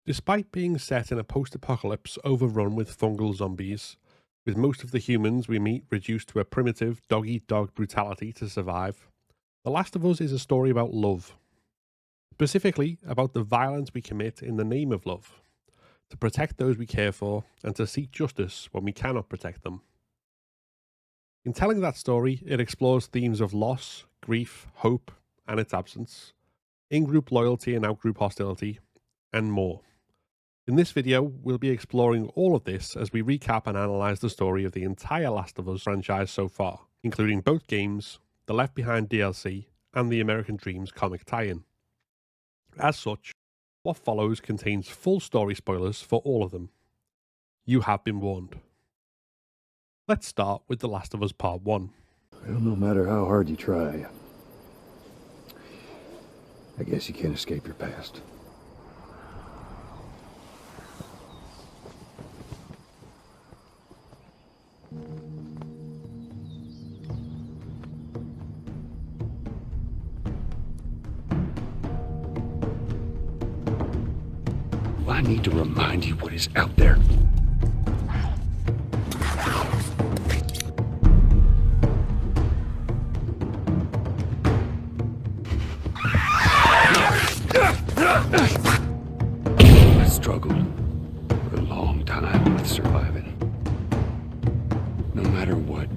Despite being set in a post-apocalypse overrun with fungal zombies, with most of the humans we meet reduced to a primitive dog-eat-dog brutality to survive, The Last of Us is a story about love. Specifically, about the violence we commit in the name of love, to protect those we care for, and to seek justice when we cannot protect them. In telling that story, it explores themes of loss, grief, hope, and its absence, in-group loyalty and out-group hostility, and more. In this video, we'll be exploring all of this as we recap and analyse the story of the entire Last of Us franchise so far, including both games, the Left Behind DLC, and the American Dreams comic tie-in. As such, what follows contains full story spoilers for all of them. You have been warned. Let's start with The Last of Us Part 1. Well, no matter how hard you try, I guess you can't escape your past. I need to remind you what is out there. I struggled for a long time with surviving. No matter what,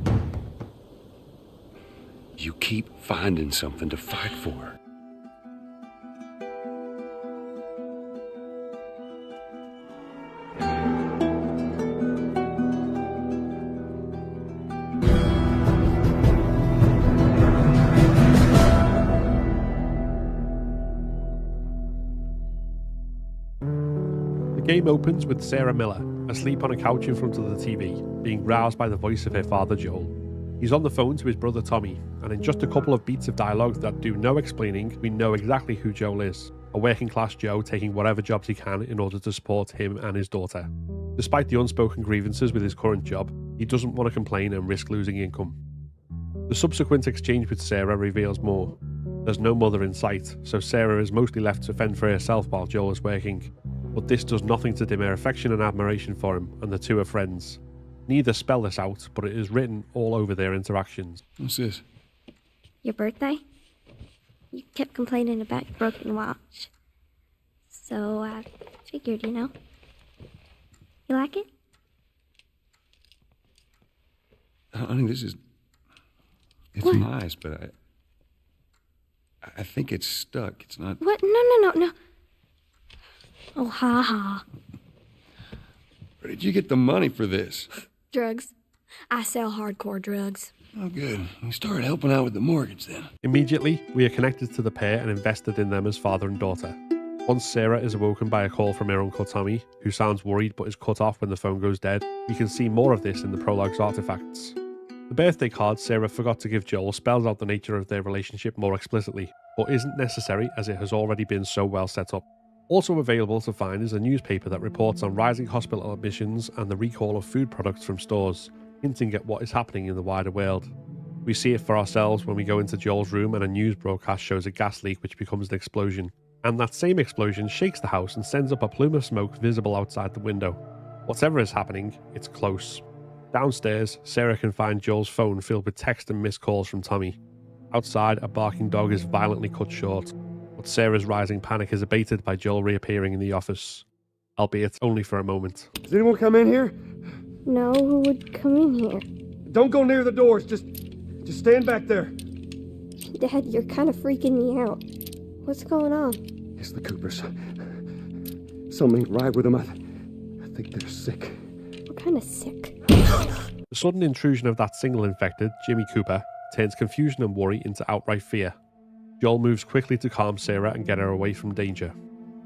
you keep finding something to fight for. The game opens with Sarah Miller, asleep on a couch in front of the TV, being roused by the voice of her father Joel. He's on the phone to his brother Tommy, and in just a couple of beats of dialogue that do no explaining, we know exactly who Joel is. A working class Joe taking whatever jobs he can in order to support him and his daughter. Despite the unspoken grievances with his current job, he doesn't want to complain and risk losing income. The subsequent exchange with Sarah reveals more. There's no mother in sight, so Sarah is mostly left to fend for herself while Joel is working. But this does nothing to dim her affection and admiration for him, and the two are friends. Neither spell this out, but it is written all over their interactions. What's this? Your birthday? You kept complaining about your broken watch. So I figured, you know. You like it? Honey, it's What? nice, but I think it's stuck. It's not... What? No. Oh, ha ha. Where did you get the money for this? Drugs. I sell hardcore drugs. Oh, good. You started helping out with the mortgage then. Immediately, we are connected to the pair and invested in them as father and daughter. Once Sarah is awoken by a call from her uncle Tommy, who sounds worried but is cut off when the phone goes dead, we can see more of this in the prologue's artifacts. The birthday card Sarah forgot to give Joel spells out the nature of their relationship more explicitly, but isn't necessary as it has already been so well set up. Also available to find is a newspaper that reports on rising hospital admissions and the recall of food products from stores, hinting at what is happening in the wider world. We see it for ourselves when we go into Joel's room and a news broadcast shows a gas leak which becomes an explosion. And that same explosion shakes the house and sends up a plume of smoke visible outside the window. Whatever is happening, it's close. Downstairs, Sarah can find Joel's phone filled with text and missed calls from Tommy. Outside, a barking dog is violently cut short. But Sarah's rising panic is abated by Joel reappearing in the office, albeit only for a moment. Does anyone come in here? No, who would come in here? Don't go near the doors. Just stand back there. Dad, you're kind of freaking me out. What's going on? It's the Coopers. Something ain't right with them. I think they're sick. What kind of sick? The sudden intrusion of that single infected, Jimmy Cooper, turns confusion and worry into outright fear. Joel moves quickly to calm Sarah and get her away from danger.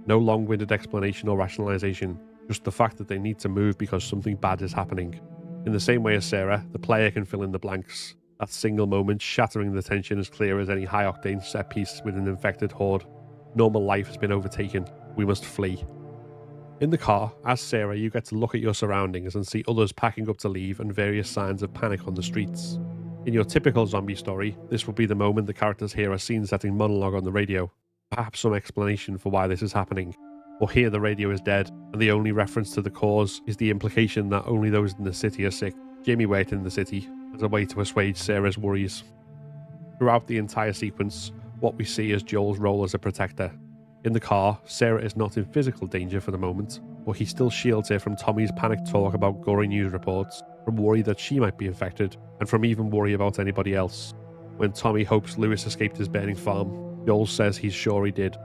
No long-winded explanation or rationalization, just the fact that they need to move because something bad is happening. In the same way as Sarah, the player can fill in the blanks. That single moment shattering the tension as clear as any high-octane set piece with an infected horde. Normal life has been overtaken. We must flee. In the car, as Sarah, you get to look at your surroundings and see others packing up to leave and various signs of panic on the streets. In your typical zombie story, this will be the moment the characters hear a scene-setting monologue on the radio, perhaps some explanation for why this is happening. But here the radio is dead, and the only reference to the cause is the implication that only those in the city are sick. Jamie waited in the city as a way to assuage Sarah's worries. Throughout the entire sequence, what we see is Joel's role as a protector. In the car, Sarah is not in physical danger for the moment, but he still shields her from Tommy's panicked talk about gory news reports, from worry that she might be infected, and from even worry about anybody else. When Tommy hopes Lewis escaped his burning farm, Joel says he's sure he did.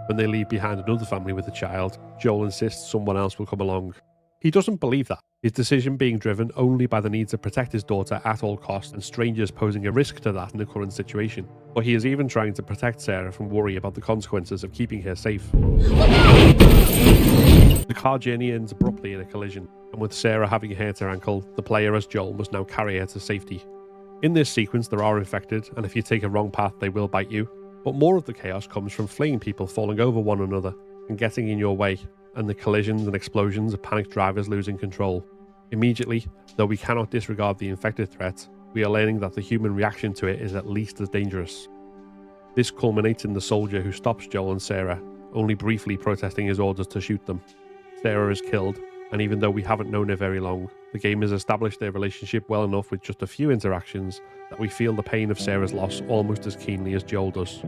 When they leave behind another family with a child, Joel insists someone else will come along. He doesn't believe that, his decision being driven only by the need to protect his daughter at all costs and strangers posing a risk to that in the current situation. But he is even trying to protect Sarah from worry about the consequences of keeping her safe. The car journey ends abruptly in a collision, and with Sarah having hurt her ankle, the player as Joel must now carry her to safety. In this sequence there are infected, and if you take a wrong path they will bite you, but more of the chaos comes from fleeing people falling over one another and getting in your way, and the collisions and explosions of panicked drivers losing control. Immediately, though we cannot disregard the infected threat, we are learning that the human reaction to it is at least as dangerous. This culminates in the soldier who stops Joel and Sarah, only briefly protesting his orders to shoot them. Sarah is killed, and even though we haven't known her very long, the game has established their relationship well enough with just a few interactions that we feel the pain of Sarah's loss almost as keenly as Joel does.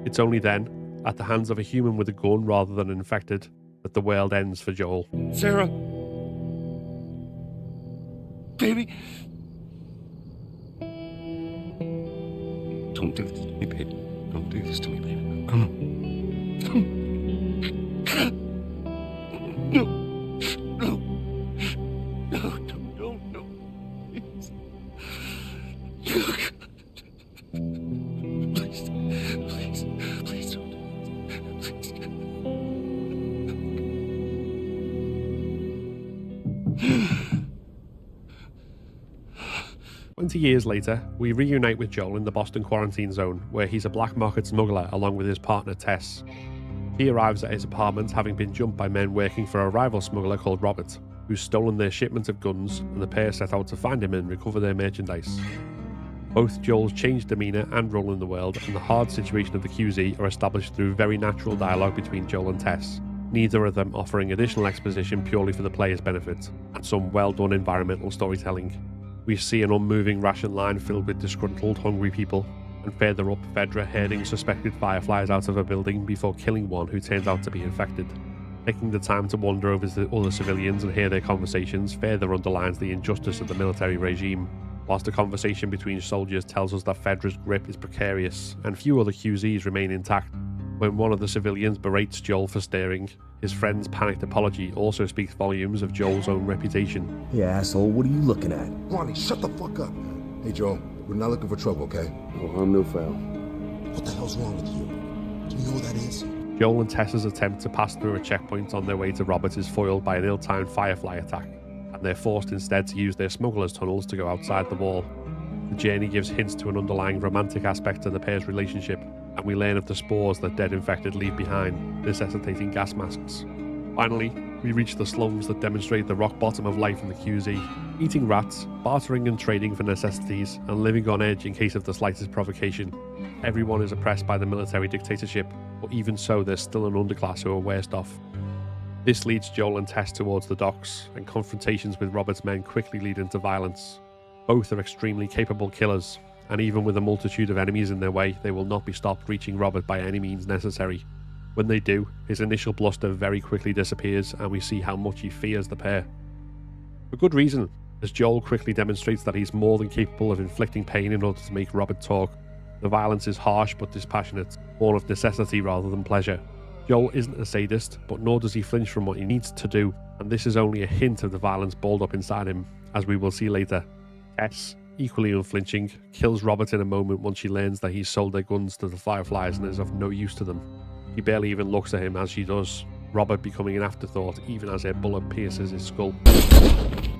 It's only then, at the hands of a human with a gun rather than an infected, that the world ends for Joel. Sarah! Baby! Don't do this to me, baby. Don't do this to me, baby. Come on. No. No. No, no. Please. Please don't. Please. 20 years later, we reunite with Joel in the Boston quarantine zone, where he's a black market smuggler along with his partner Tess. He arrives at his apartment having been jumped by men working for a rival smuggler called Robert, who's stolen their shipment of guns, and the pair set out to find him and recover their merchandise. Both Joel's changed demeanour and role in the world and the hard situation of the QZ are established through very natural dialogue between Joel and Tess, neither of them offering additional exposition purely for the player's benefit, and some well-done environmental storytelling. We see an unmoving ration line filled with disgruntled, hungry people, and further up, Fedra herding suspected fireflies out of a building before killing one who turns out to be infected. Taking the time to wander over the other civilians and hear their conversations further underlines the injustice of the military regime, whilst the conversation between soldiers tells us that Fedra's grip is precarious, and few other QZs remain intact. When one of the civilians berates Joel for staring, his friend's panicked apology also speaks volumes of Joel's own reputation. Hey asshole, what are you looking at? Ronnie, shut the fuck up. Hey Joel, we're not looking for trouble, okay? No harm, no foul. What the hell's wrong with you? Do you know what that is? Joel and Tessa's attempt to pass through a checkpoint on their way to Robert is foiled by an ill-timed firefly attack, and they're forced instead to use their smuggler's tunnels to go outside the wall. The journey gives hints to an underlying romantic aspect to the pair's relationship, and we learn of the spores that dead infected leave behind, necessitating gas masks. Finally, we reach the slums that demonstrate the rock bottom of life in the QZ, eating rats, bartering and trading for necessities, and living on edge in case of the slightest provocation. Everyone is oppressed by the military dictatorship, but even so there's still an underclass who are worst off. This leads Joel and Tess towards the docks, and confrontations with Robert's men quickly lead into violence. Both are extremely capable killers, and even with a multitude of enemies in their way, they will not be stopped reaching Robert by any means necessary. When they do, his initial bluster very quickly disappears, and we see how much he fears the pair. For good reason, as Joel quickly demonstrates that he's more than capable of inflicting pain in order to make Robert talk. The violence is harsh but dispassionate, born of necessity rather than pleasure. Joel isn't a sadist, but nor does he flinch from what he needs to do, and this is only a hint of the violence balled up inside him, as we will see later. Tess, equally unflinching, kills Robert in a moment once she learns that he's sold their guns to the Fireflies and is of no use to them. She barely even looks at him as she does, Robert becoming an afterthought even as her bullet pierces his skull.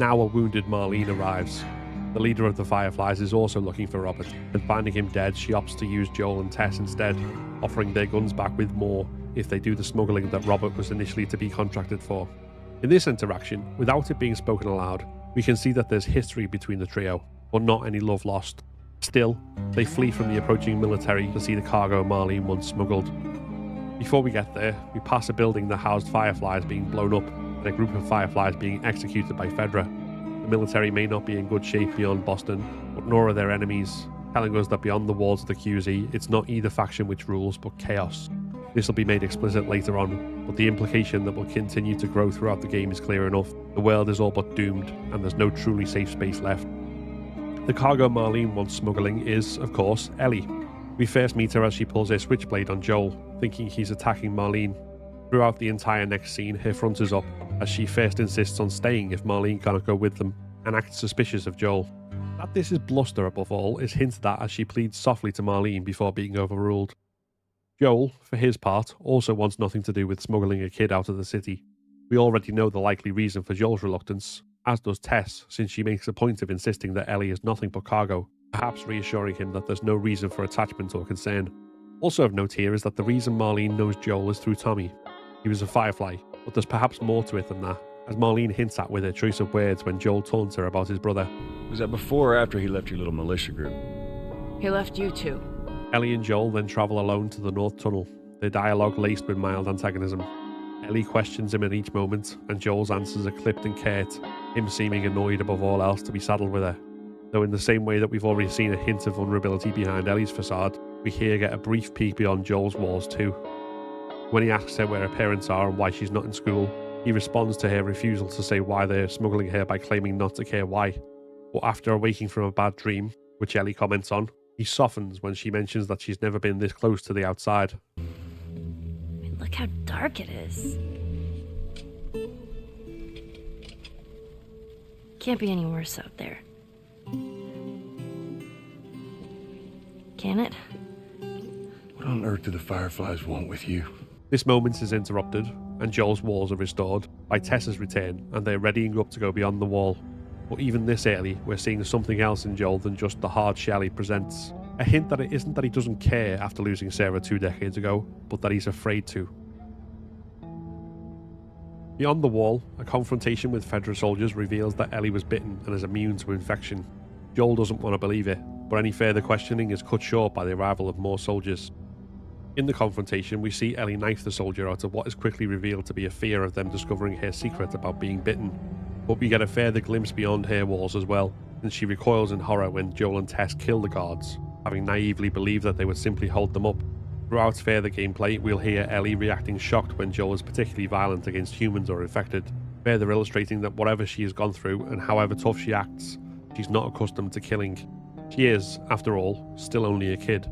Now a wounded Marlene arrives. The leader of the Fireflies is also looking for Robert, and finding him dead, she opts to use Joel and Tess instead, offering their guns back with more if they do the smuggling that Robert was initially to be contracted for. In this interaction, without it being spoken aloud, we can see that there's history between the trio, but not any love lost. Still, they flee from the approaching military to see the cargo Marlene once smuggled. Before we get there, we pass a building that housed fireflies being blown up and a group of fireflies being executed by Fedra. The military may not be in good shape beyond Boston, but nor are their enemies, telling us that beyond the walls of the QZ, it's not either faction which rules, but chaos. This will be made explicit later on, but the implication that will continue to grow throughout the game is clear enough. The world is all but doomed, and there's no truly safe space left. The cargo Marlene wants smuggling is, of course, Ellie. We first meet her as she pulls her switchblade on Joel, thinking he's attacking Marlene. Throughout the entire next scene, her front is up, as she first insists on staying if Marlene cannot go with them, and acts suspicious of Joel. That this is bluster above all is hinted at as she pleads softly to Marlene before being overruled. Joel, for his part, also wants nothing to do with smuggling a kid out of the city. We already know the likely reason for Joel's reluctance, as does Tess, since she makes a point of insisting that Ellie is nothing but cargo, perhaps reassuring him that there's no reason for attachment or concern. Also of note here is that the reason Marlene knows Joel is through Tommy. He was a Firefly, but there's perhaps more to it than that, as Marlene hints at with her choice of words when Joel taunts her about his brother. Was that before or after he left your little militia group? He left you too. Ellie and Joel then travel alone to the North Tunnel, their dialogue laced with mild antagonism. Ellie questions him in each moment, and Joel's answers are clipped and curt, him seeming annoyed above all else to be saddled with her. Though in the same way that we've already seen a hint of vulnerability behind Ellie's facade, we here get a brief peek beyond Joel's walls too. When he asks her where her parents are and why she's not in school, he responds to her refusal to say why they're smuggling her by claiming not to care why. But after awaking from a bad dream, which Ellie comments on, he softens when she mentions that she's never been this close to the outside. Look how dark it is. Can't be any worse out there. Can it? What on earth do the Fireflies want with you? This moment is interrupted, and Joel's walls are restored by Tessa's return, and they're readying up to go beyond the wall. But even this early, we're seeing something else in Joel than just the hard shell he presents. A hint that it isn't that he doesn't care after losing Sarah 2 decades ago, but that he's afraid to. Beyond the wall, a confrontation with Fedra soldiers reveals that Ellie was bitten and is immune to infection. Joel doesn't want to believe it, but any further questioning is cut short by the arrival of more soldiers. In the confrontation, we see Ellie knife the soldier out of what is quickly revealed to be a fear of them discovering her secret about being bitten. But we get a further glimpse beyond her walls as well, and she recoils in horror when Joel and Tess kill the guards, having naively believed that they would simply hold them up. Throughout further gameplay, we'll hear Ellie reacting shocked when Joel is particularly violent against humans or infected, further illustrating that whatever she has gone through and however tough she acts, she's not accustomed to killing. She is, after all, still only a kid.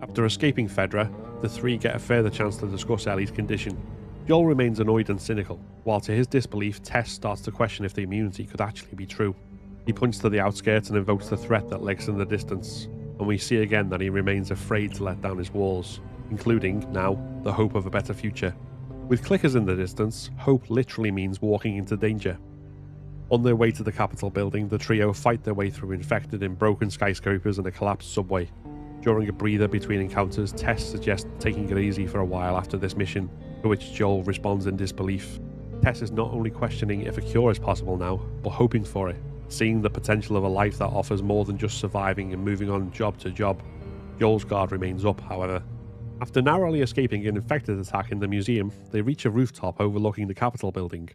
After escaping Fedra, the three get a further chance to discuss Ellie's condition. Joel remains annoyed and cynical, while to his disbelief, Tess starts to question if the immunity could actually be true. He points to the outskirts and invokes the threat that lurks in the distance, and we see again that he remains afraid to let down his walls, including, now, the hope of a better future. With clickers in the distance, hope literally means walking into danger. On their way to the Capitol building, the trio fight their way through infected and broken skyscrapers and a collapsed subway. During a breather between encounters, Tess suggests taking it easy for a while after this mission, to which Joel responds in disbelief. Tess is not only questioning if a cure is possible now, but hoping for it, seeing the potential of a life that offers more than just surviving and moving on job to job. Joel's guard remains up, however. After narrowly escaping an infected attack in the museum, they reach a rooftop overlooking the Capitol building.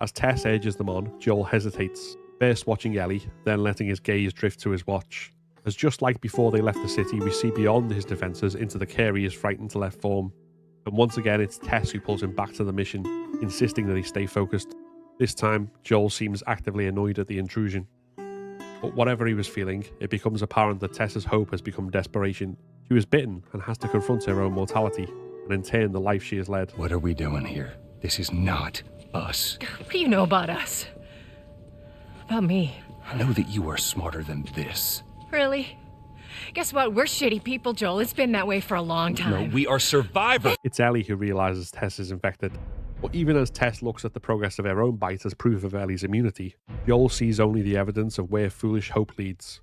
As Tess urges them on, Joel hesitates, first watching Ellie, then letting his gaze drift to his watch. As just like before they left the city, we see beyond his defences into the care he is frightened to let form. And once again, it's Tess who pulls him back to the mission, insisting that he stay focused. This time, Joel seems actively annoyed at the intrusion. But whatever he was feeling, it becomes apparent that Tess's hope has become desperation. She was bitten and has to confront her own mortality, and in turn the life she has led. What are we doing here? This is not us. What do you know about us? About me? I know that you are smarter than this. Really? Guess what? We're shitty people, Joel. It's been that way for a long time. No, we are survivors. It's Ellie who realises Tess is infected. But even as Tess looks at the progress of her own bite as proof of Ellie's immunity, Joel sees only the evidence of where foolish hope leads.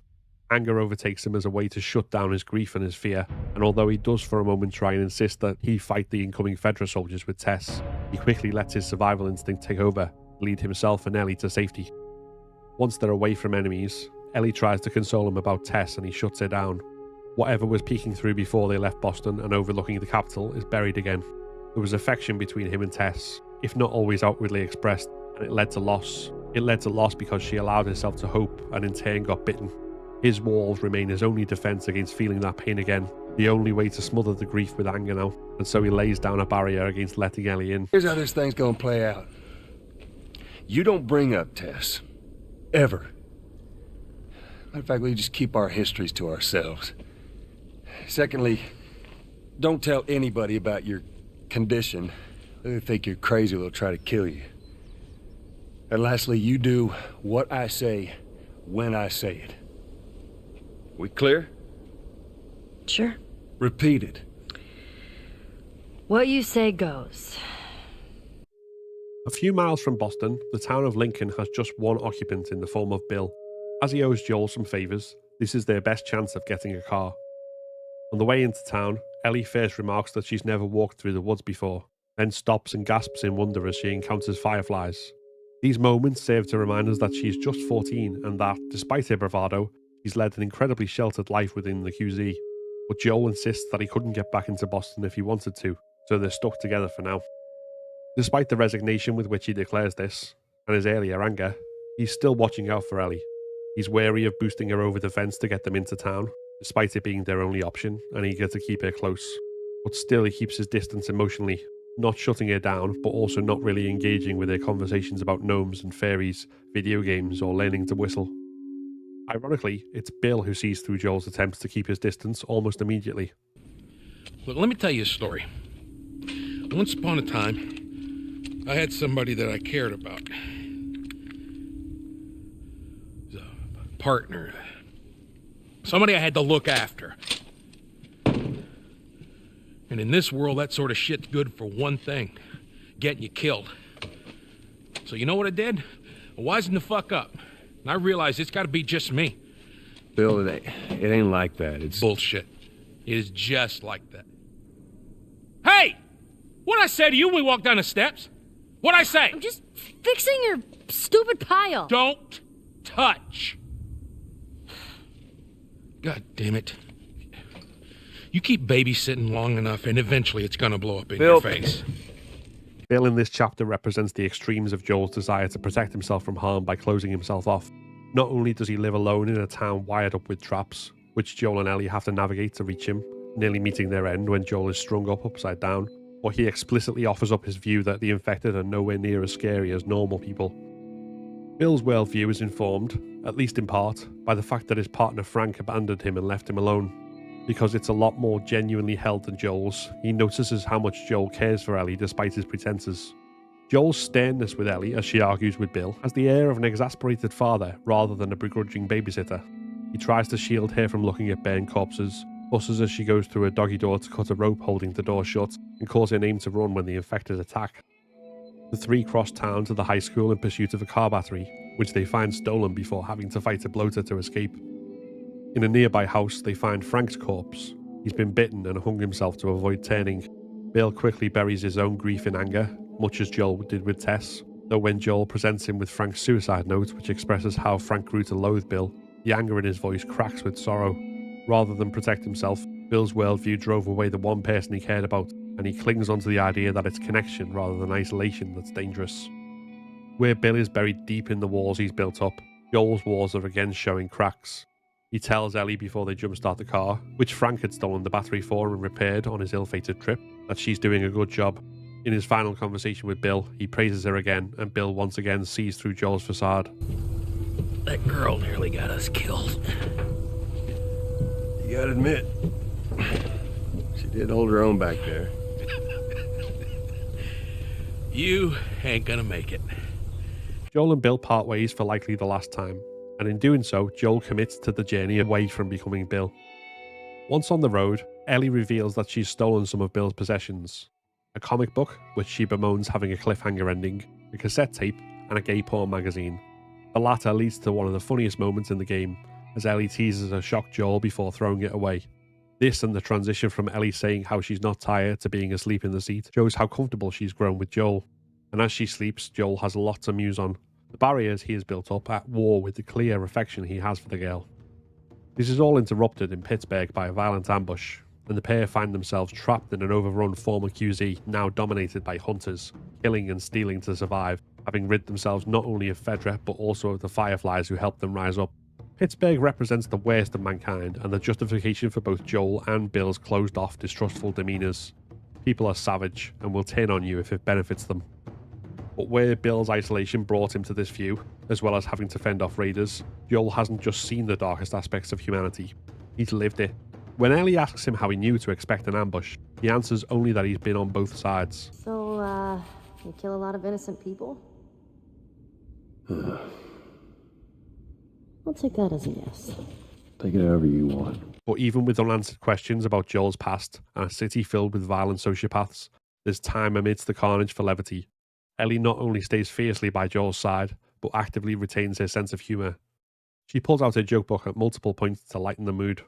Anger overtakes him as a way to shut down his grief and his fear, and although he does for a moment try and insist that he fight the incoming Fedra soldiers with Tess, he quickly lets his survival instinct take over, lead himself and Ellie to safety. Once they're away from enemies, Ellie tries to console him about Tess and he shuts her down. Whatever was peeking through before they left Boston and overlooking the capital is buried again. There was affection between him and Tess, if not always outwardly expressed, and it led to loss. It led to loss because she allowed herself to hope and in turn got bitten. His walls remain his only defense against feeling that pain again, the only way to smother the grief with anger now, and so he lays down a barrier against letting Ellie in. Here's how this thing's gonna play out. You don't bring up Tess. Ever. Matter of fact, we just keep our histories to ourselves. Secondly, don't tell anybody about your condition. They think you're crazy, they'll try to kill you. And lastly, you do what I say when I say it. We clear? Sure. Repeat it. What you say goes. A few miles from Boston, the town of Lincoln has just one occupant in the form of Bill. As he owes Joel some favours, this is their best chance of getting a car. On the way into town, Ellie first remarks that she's never walked through the woods before, then stops and gasps in wonder as she encounters fireflies. These moments serve to remind us that she's just 14 and that, despite her bravado, she's led an incredibly sheltered life within the QZ. But Joel insists that he couldn't get back into Boston if he wanted to, so they're stuck together for now. Despite the resignation with which he declares this, and his earlier anger, he's still watching out for Ellie. He's wary of boosting her over the fence to get them into town, despite it being their only option, and eager to keep her close. But still he keeps his distance emotionally, not shutting her down, but also not really engaging with her conversations about gnomes and fairies, video games, or learning to whistle. Ironically, it's Bill who sees through Joel's attempts to keep his distance almost immediately. Look, let me tell you a story. Once upon a time, I had somebody that I cared about. A partner. Somebody I had to look after. And in this world, that sort of shit's good for one thing. Getting you killed. So you know what I did? I wisened the fuck up. And I realized it's gotta be just me. Bill, it ain't like that. It's Bullshit. It is just like that. Hey! What'd I say to you when we walked down the steps? What'd I say? I'm just fixing your stupid pile. Don't touch. God damn it. You keep babysitting long enough and eventually it's gonna blow up in Bill. your face. Bill in this chapter represents the extremes of Joel's desire to protect himself from harm by closing himself off. Not only does he live alone in a town wired up with traps, which Joel and Ellie have to navigate to reach him, nearly meeting their end when Joel is strung up upside down, but he explicitly offers up his view that the infected are nowhere near as scary as normal people. Bill's worldview is informed, at least in part, by the fact that his partner Frank abandoned him and left him alone. Because it's a lot more genuinely held than Joel's, he notices how much Joel cares for Ellie despite his pretenses. Joel's sternness with Ellie, as she argues with Bill, has the air of an exasperated father rather than a begrudging babysitter. He tries to shield her from looking at burned corpses, fusses as she goes through a doggy door to cut a rope holding the door shut, and calls her name to run when the infected attack. The three cross town to the high school in pursuit of a car battery, which they find stolen before having to fight a bloater to escape. In a nearby house, they find Frank's corpse. He's been bitten and hung himself to avoid turning. Bill quickly buries his own grief in anger, much as Joel did with Tess, though when Joel presents him with Frank's suicide note, which expresses how Frank grew to loathe Bill, the anger in his voice cracks with sorrow. Rather than protect himself, Bill's worldview drove away the one person he cared about, and he clings onto the idea that it's connection rather than isolation that's dangerous. Where Bill is buried deep in the walls he's built up, Joel's walls are again showing cracks. He tells Ellie before they jumpstart the car, which Frank had stolen the battery for and repaired on his ill-fated trip, that she's doing a good job. In his final conversation with Bill, he praises her again, and Bill once again sees through Joel's facade. That girl nearly got us killed. You gotta admit, she did hold her own back there. You ain't gonna make it. Joel and Bill part ways for likely the last time, and in doing so, Joel commits to the journey away from becoming Bill. Once on the road, Ellie reveals that she's stolen some of Bill's possessions. A comic book, which she bemoans having a cliffhanger ending, a cassette tape, and a gay porn magazine. The latter leads to one of the funniest moments in the game, as Ellie teases a shocked Joel before throwing it away. This and the transition from Ellie saying how she's not tired to being asleep in the seat shows how comfortable she's grown with Joel. And as she sleeps, Joel has a lot to muse on. The barriers he has built up at war with the clear affection he has for the girl. This is all interrupted in Pittsburgh by a violent ambush, and the pair find themselves trapped in an overrun former QZ now dominated by hunters, killing and stealing to survive, having rid themselves not only of Fedra but also of the Fireflies who helped them rise up. Pittsburgh represents the worst of mankind and the justification for both Joel and Bill's closed off, distrustful demeanours. People are savage and will turn on you if it benefits them. But where Bill's isolation brought him to this view, as well as having to fend off raiders, Joel hasn't just seen the darkest aspects of humanity, he's lived it. When Ellie asks him how he knew to expect an ambush, he answers only that he's been on both sides. So, you kill a lot of innocent people? I'll take that as a yes. Take it however you want. But even with unanswered questions about Joel's past and a city filled with violent sociopaths, there's time amidst the carnage for levity. Ellie not only stays fiercely by Joel's side, but actively retains her sense of humour. She pulls out her joke book at multiple points to lighten the mood.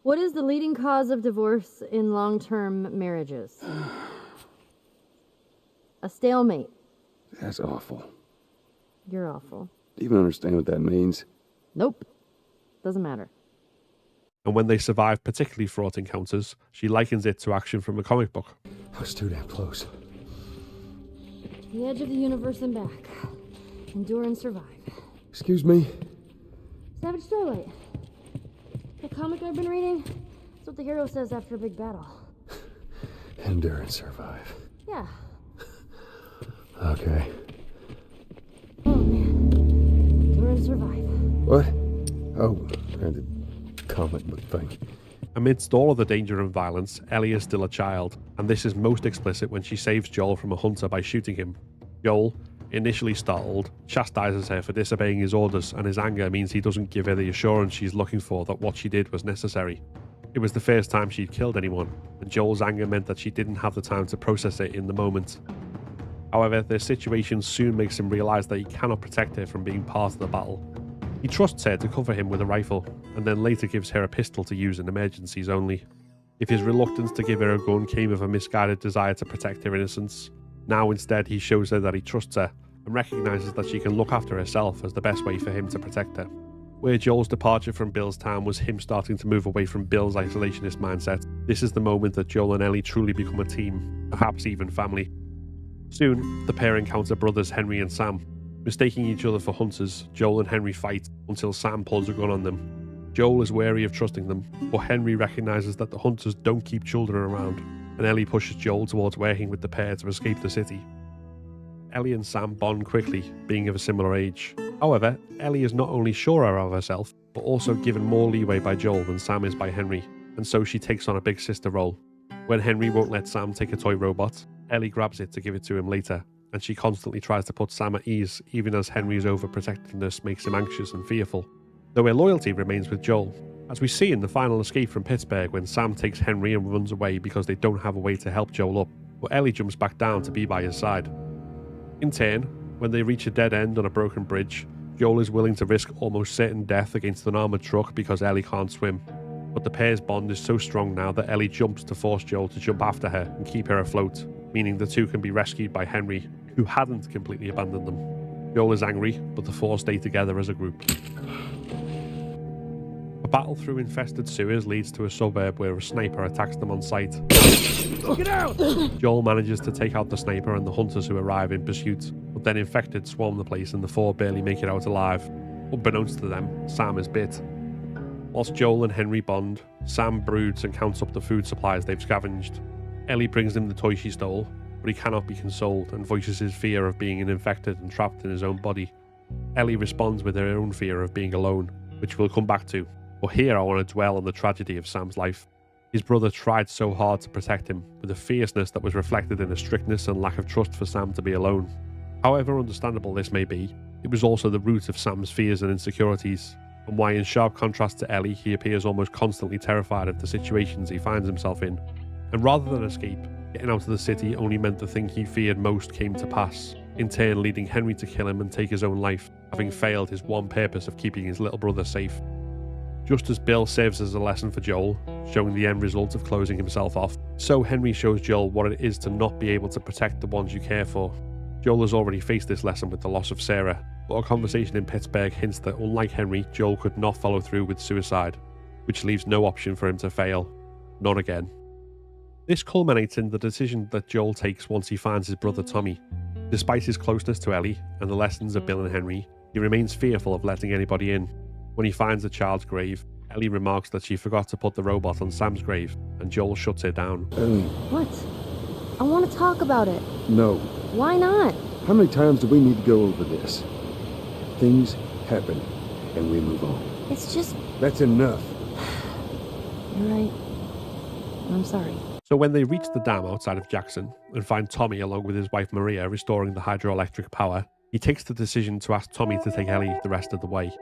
What is the leading cause of divorce in long-term marriages? A stalemate. That's awful. You're awful. Do you even understand what that means? Nope. Doesn't matter. And when they survive particularly fraught encounters, she likens it to action from a comic book. I was too damn close. The edge of the universe and back. Endure and survive. Excuse me? Savage Starlight. The comic I've been reading? That's what the hero says after a big battle. Endure and survive. Yeah. Okay. Oh, man. Endure and survive. What? Oh, the comic book thing. Amidst all of the danger and violence, Ellie is still a child, and this is most explicit when she saves Joel from a hunter by shooting him. Joel, initially startled, chastises her for disobeying his orders, and his anger means he doesn't give her the assurance she's looking for that what she did was necessary. It was the first time she'd killed anyone, and Joel's anger meant that she didn't have the time to process it in the moment. However, their situation soon makes him realise that he cannot protect her from being part of the battle. He trusts her to cover him with a rifle, and then later gives her a pistol to use in emergencies only. If his reluctance to give her a gun came of a misguided desire to protect her innocence, now instead he shows her that he trusts her, and recognises that she can look after herself as the best way for him to protect her. Where Joel's departure from Bill's town was him starting to move away from Bill's isolationist mindset, this is the moment that Joel and Ellie truly become a team, perhaps even family. Soon, the pair encounter brothers Henry and Sam. Mistaking each other for hunters, Joel and Henry fight until Sam pulls a gun on them. Joel is wary of trusting them, but Henry recognises that the hunters don't keep children around, and Ellie pushes Joel towards working with the pair to escape the city. Ellie and Sam bond quickly, being of a similar age. However, Ellie is not only surer of herself, but also given more leeway by Joel than Sam is by Henry, and so she takes on a big sister role. When Henry won't let Sam take a toy robot, Ellie grabs it to give it to him later, and she constantly tries to put Sam at ease, even as Henry's overprotectiveness makes him anxious and fearful. Though her loyalty remains with Joel, as we see in the final escape from Pittsburgh when Sam takes Henry and runs away because they don't have a way to help Joel up, but Ellie jumps back down to be by his side. In turn, when they reach a dead end on a broken bridge, Joel is willing to risk almost certain death against an armoured truck because Ellie can't swim. But the pair's bond is so strong now that Ellie jumps to force Joel to jump after her and keep her afloat, meaning the two can be rescued by Henry, who hadn't completely abandoned them. Joel is angry, but the four stay together as a group. A battle through infested sewers leads to a suburb where a sniper attacks them on sight. Get out! Joel manages to take out the sniper and the hunters who arrive in pursuit, but then infected swarm the place and the four barely make it out alive. Unbeknownst to them, Sam is bit. Whilst Joel and Henry bond, Sam broods and counts up the food supplies they've scavenged. Ellie brings him the toy she stole, but he cannot be consoled and voices his fear of being infected and trapped in his own body. Ellie responds with her own fear of being alone, which we'll come back to, but here I want to dwell on the tragedy of Sam's life. His brother tried so hard to protect him, with a fierceness that was reflected in a strictness and lack of trust for Sam to be alone. However understandable this may be, it was also the root of Sam's fears and insecurities, and why in sharp contrast to Ellie he appears almost constantly terrified of the situations he finds himself in. And rather than escape, getting out of the city only meant the thing he feared most came to pass, in turn leading Henry to kill him and take his own life, having failed his one purpose of keeping his little brother safe. Just as Bill serves as a lesson for Joel, showing the end result of closing himself off, so Henry shows Joel what it is to not be able to protect the ones you care for. Joel has already faced this lesson with the loss of Sarah, but a conversation in Pittsburgh hints that unlike Henry, Joel could not follow through with suicide, which leaves no option for him to fail. Not again. This culminates in the decision that Joel takes once he finds his brother Tommy. Despite his closeness to Ellie and the lessons of Bill and Henry, he remains fearful of letting anybody in. When he finds the child's grave, Ellie remarks that she forgot to put the robot on Sam's grave, and Joel shuts her down. What? I want to talk about it. No. Why not? How many times do we need to go over this? Things happen, and we move on. It's just... That's enough. You're right. I'm sorry. So when they reach the dam outside of Jackson and find Tommy along with his wife Maria restoring the hydroelectric power, he takes the decision to ask Tommy to take Ellie the rest of the way.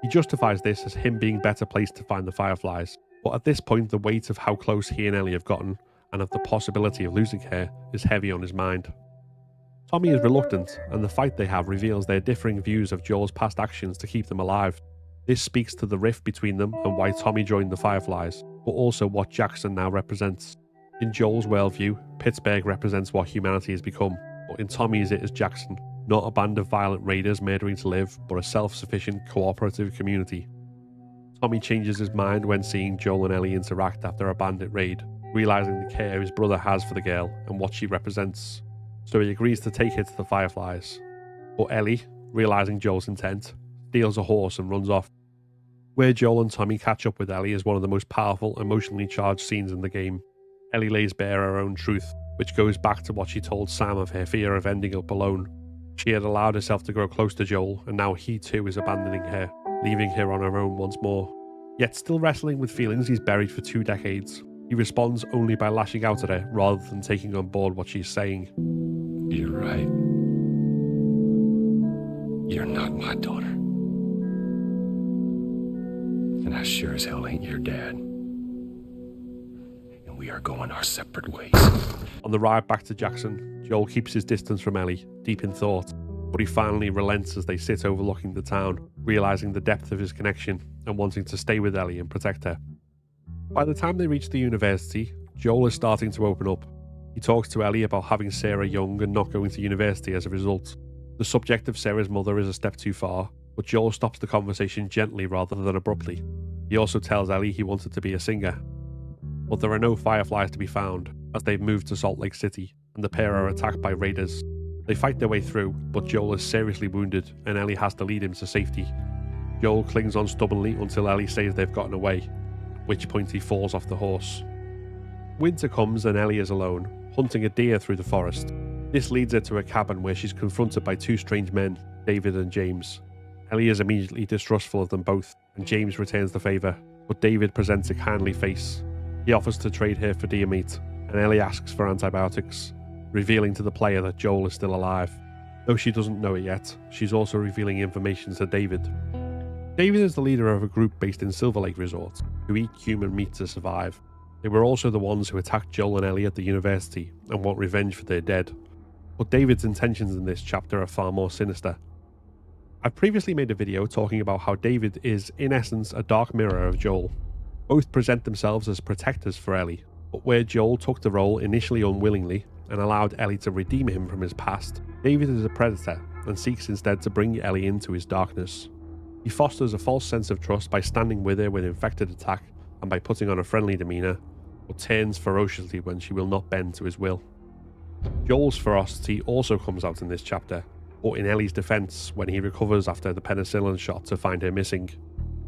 He justifies this as him being better placed to find the Fireflies, but at this point the weight of how close he and Ellie have gotten, and of the possibility of losing her, is heavy on his mind. Tommy is reluctant, and the fight they have reveals their differing views of Joel's past actions to keep them alive. This speaks to the rift between them and why Tommy joined the Fireflies, but also what Jackson now represents. In Joel's worldview, Pittsburgh represents what humanity has become, but in Tommy's it is Jackson, not a band of violent raiders murdering to live, but a self-sufficient, cooperative community. Tommy changes his mind when seeing Joel and Ellie interact after a bandit raid, realising the care his brother has for the girl and what she represents. So he agrees to take her to the Fireflies. But Ellie, realising Joel's intent, steals a horse and runs off. Where Joel and Tommy catch up with Ellie is one of the most powerful, emotionally charged scenes in the game. Ellie lays bare her own truth, which goes back to what she told Sam of her fear of ending up alone. She had allowed herself to grow close to Joel, and now he too is abandoning her, leaving her on her own once more. Yet still wrestling with feelings he's buried for 2 decades, he responds only by lashing out at her rather than taking on board what she's saying. You're right. You're not my daughter. And I sure as hell ain't your dad. And we are going our separate ways. On the ride back to Jackson, Joel keeps his distance from Ellie, deep in thought, but he finally relents as they sit overlooking the town, realising the depth of his connection and wanting to stay with Ellie and protect her. By the time they reach the university, Joel is starting to open up. He talks to Ellie about having Sarah young and not going to university as a result. The subject of Sarah's mother is a step too far, but Joel stops the conversation gently rather than abruptly. He also tells Ellie he wanted to be a singer. But there are no Fireflies to be found, as they've moved to Salt Lake City, and the pair are attacked by raiders. They fight their way through, but Joel is seriously wounded, and Ellie has to lead him to safety. Joel clings on stubbornly until Ellie says they've gotten away, at which point he falls off the horse. Winter comes and Ellie is alone, hunting a deer through the forest. This leads her to a cabin where she's confronted by 2 strange men, David and James. Ellie is immediately distrustful of them both, and James returns the favour, but David presents a kindly face. He offers to trade her for deer meat, and Ellie asks for antibiotics, revealing to the player that Joel is still alive. Though she doesn't know it yet, she's also revealing information to David. David is the leader of a group based in Silver Lake Resort, who eat human meat to survive. They were also the ones who attacked Joel and Ellie at the university and want revenge for their dead. But David's intentions in this chapter are far more sinister. I've previously made a video talking about how David is, in essence, a dark mirror of Joel. Both present themselves as protectors for Ellie, but where Joel took the role initially unwillingly and allowed Ellie to redeem him from his past, David is a predator and seeks instead to bring Ellie into his darkness. He fosters a false sense of trust by standing with her when infected attack and by putting on a friendly demeanour, but turns ferociously when she will not bend to his will. Joel's ferocity also comes out in this chapter, but in Ellie's defence when he recovers after the penicillin shot to find her missing.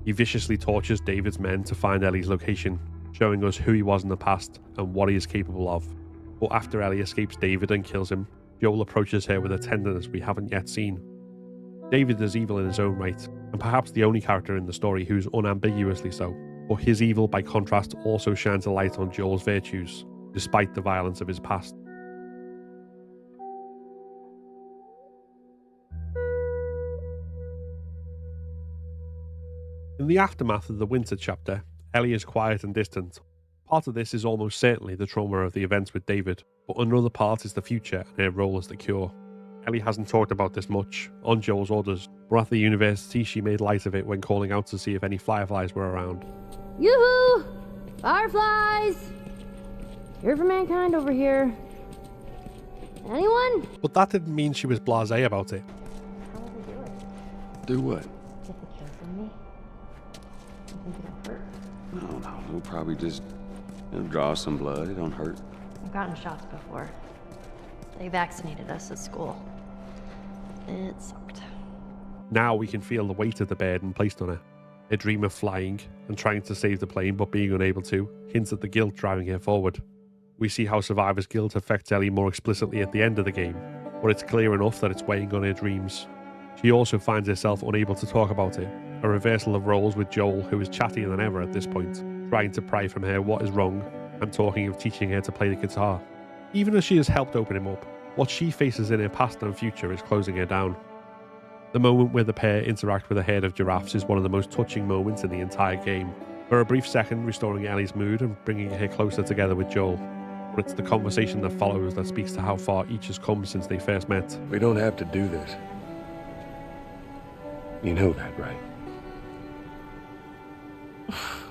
He viciously tortures David's men to find Ellie's location, showing us who he was in the past and what he is capable of. But after Ellie escapes David and kills him, Joel approaches her with a tenderness we haven't yet seen. David is evil in his own right, and perhaps the only character in the story who's unambiguously so, but his evil by contrast also shines a light on Joel's virtues, despite the violence of his past. In the aftermath of the winter chapter, Ellie is quiet and distant. Part of this is almost certainly the trauma of the events with David, but another part is the future and her role as the cure. Ellie hasn't talked about this much, on Joel's orders, but at the university she made light of it when calling out to see if any Fireflies were around. Yoo-hoo! Fireflies! Here for mankind over here. Anyone? But that didn't mean she was blasé about it. Do what? Get the kill from me. You think it'll hurt? No, we'll probably just draw some blood. It don't hurt. I've gotten shots before. They vaccinated us at school. It sucked. Now we can feel the weight of the burden placed on her. Her dream of flying and trying to save the plane but being unable to hints at the guilt driving her forward. We see how survivor's guilt affects Ellie more explicitly at the end of the game, but it's clear enough that it's weighing on her dreams. She also finds herself unable to talk about it, a reversal of roles with Joel, who is chattier than ever at this point, trying to pry from her what is wrong and talking of teaching her to play the guitar. Even as she has helped open him up, what she faces in her past and future is closing her down. The moment where the pair interact with a herd of giraffes is one of the most touching moments in the entire game, for a brief second restoring Ellie's mood and bringing her closer together with Joel. But it's the conversation that follows that speaks to how far each has come since they first met. We don't have to do this. You know that, right?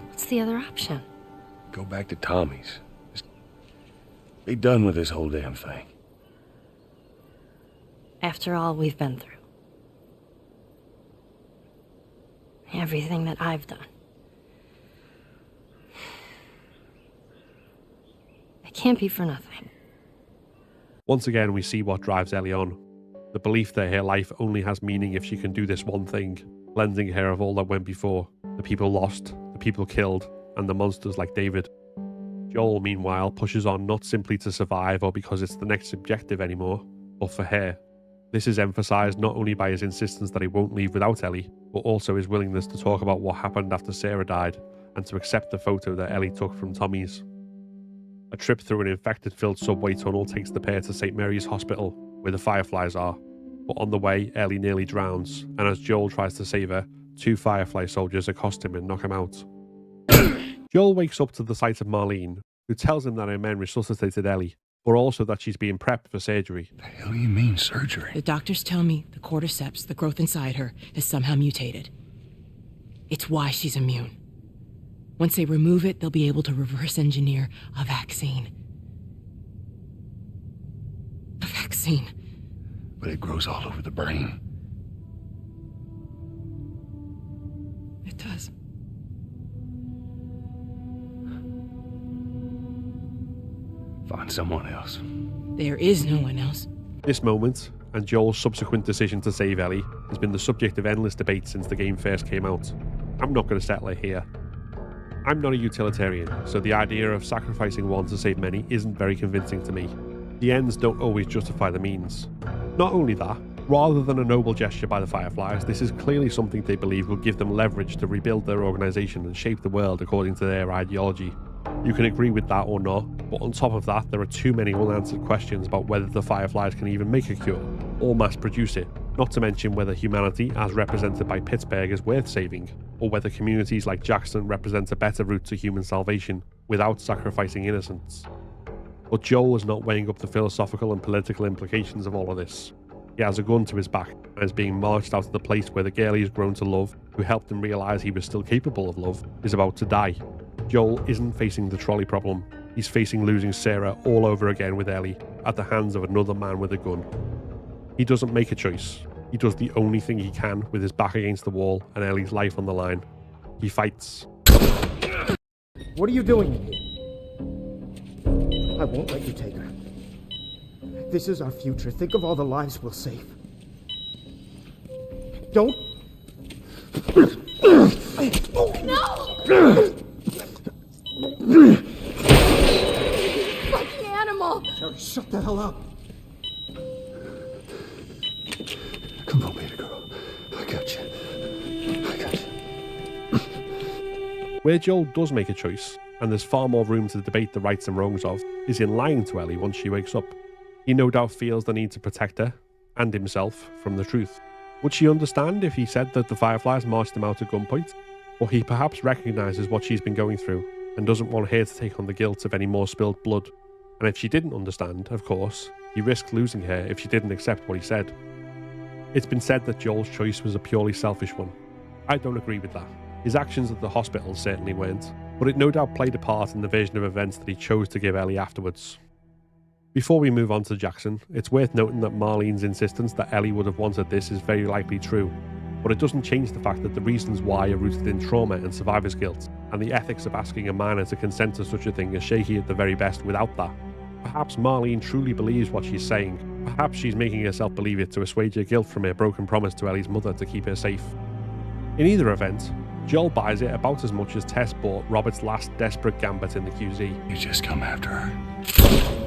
What's the other option? Go back to Tommy's. Just be done with this whole damn thing. After all we've been through. Everything that I've done. It can't be for nothing. Once again, we see what drives Ellie on. The belief that her life only has meaning if she can do this one thing, cleansing her of all that went before, the people lost, the people killed, and the monsters like David. Joel, meanwhile, pushes on not simply to survive or because it's the next objective anymore, but for her. This is emphasised not only by his insistence that he won't leave without Ellie, but also his willingness to talk about what happened after Sarah died, and to accept the photo that Ellie took from Tommy's. A trip through an infected-filled subway tunnel takes the pair to St. Mary's Hospital, where the Fireflies are, but on the way, Ellie nearly drowns, and as Joel tries to save her, 2 Firefly soldiers accost him and knock him out. Joel wakes up to the sight of Marlene, who tells him that her men resuscitated Ellie, but also that she's being prepped for surgery. The hell do you mean, surgery? The doctors tell me the cordyceps, the growth inside her, has somehow mutated. It's why she's immune. Once they remove it, they'll be able to reverse engineer a vaccine. A vaccine. But it grows all over the brain. It does. Find someone else. There is no one else. This moment, and Joel's subsequent decision to save Ellie, has been the subject of endless debate since the game first came out. I'm not going to settle it here. I'm not a utilitarian, so the idea of sacrificing one to save many isn't very convincing to me. The ends don't always justify the means. Not only that, rather than a noble gesture by the Fireflies, this is clearly something they believe will give them leverage to rebuild their organisation and shape the world according to their ideology. You can agree with that or not, but on top of that, there are too many unanswered questions about whether the Fireflies can even make a cure, or mass produce it, not to mention whether humanity, as represented by Pittsburgh, is worth saving, or whether communities like Jackson represent a better route to human salvation, without sacrificing innocents. But Joel is not weighing up the philosophical and political implications of all of this. He has a gun to his back, and is being marched out of the place where the girl he has grown to love, who helped him realise he was still capable of love, is about to die. Joel isn't facing the trolley problem, he's facing losing Sarah all over again with Ellie, at the hands of another man with a gun. He doesn't make a choice. He does the only thing he can with his back against the wall and Ellie's life on the line. He fights. What are you doing in here? I won't let you take her. This is our future. Think of all the lives we'll save. Don't... No! Fucking animal! Sherry, shut the hell up. Come on, baby girl. I got you. I got you. Where Joel does make a choice, and there's far more room to debate the rights and wrongs of, is in lying to Ellie once she wakes up. He no doubt feels the need to protect her, and himself, from the truth. Would she understand if he said that the Fireflies marched him out at gunpoint? Or he perhaps recognises what she's been going through, and doesn't want her to take on the guilt of any more spilled blood. And if she didn't understand, of course, he risked losing her if she didn't accept what he said. It's been said that Joel's choice was a purely selfish one. I don't agree with that. His actions at the hospital certainly weren't, but it no doubt played a part in the version of events that he chose to give Ellie afterwards. Before we move on to Jackson, it's worth noting that Marlene's insistence that Ellie would have wanted this is very likely true. But it doesn't change the fact that the reasons why are rooted in trauma and survivor's guilt, and the ethics of asking a minor to consent to such a thing is shaky at the very best without that. Perhaps Marlene truly believes what she's saying. Perhaps she's making herself believe it to assuage her guilt from her broken promise to Ellie's mother to keep her safe. In either event, Joel buys it about as much as Tess bought Robert's last desperate gambit in the QZ. You just come after her.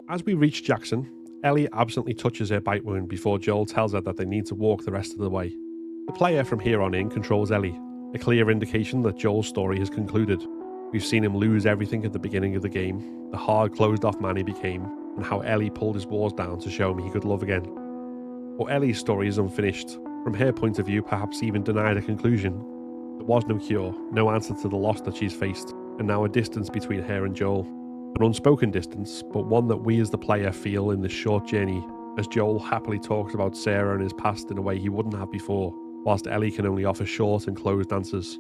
As we reach Jackson, Ellie absently touches her bite wound before Joel tells her that they need to walk the rest of the way. The player from here on in controls Ellie, a clear indication that Joel's story has concluded. We've seen him lose everything at the beginning of the game, the hard closed-off man he became, and how Ellie pulled his walls down to show him he could love again. But Ellie's story is unfinished. From her point of view, perhaps even denied a conclusion. There was no cure, no answer to the loss that she's faced, and now a distance between her and Joel. An unspoken distance, but one that we as the player feel in this short journey, as Joel happily talks about Sarah and his past in a way he wouldn't have before, whilst Ellie can only offer short and closed answers.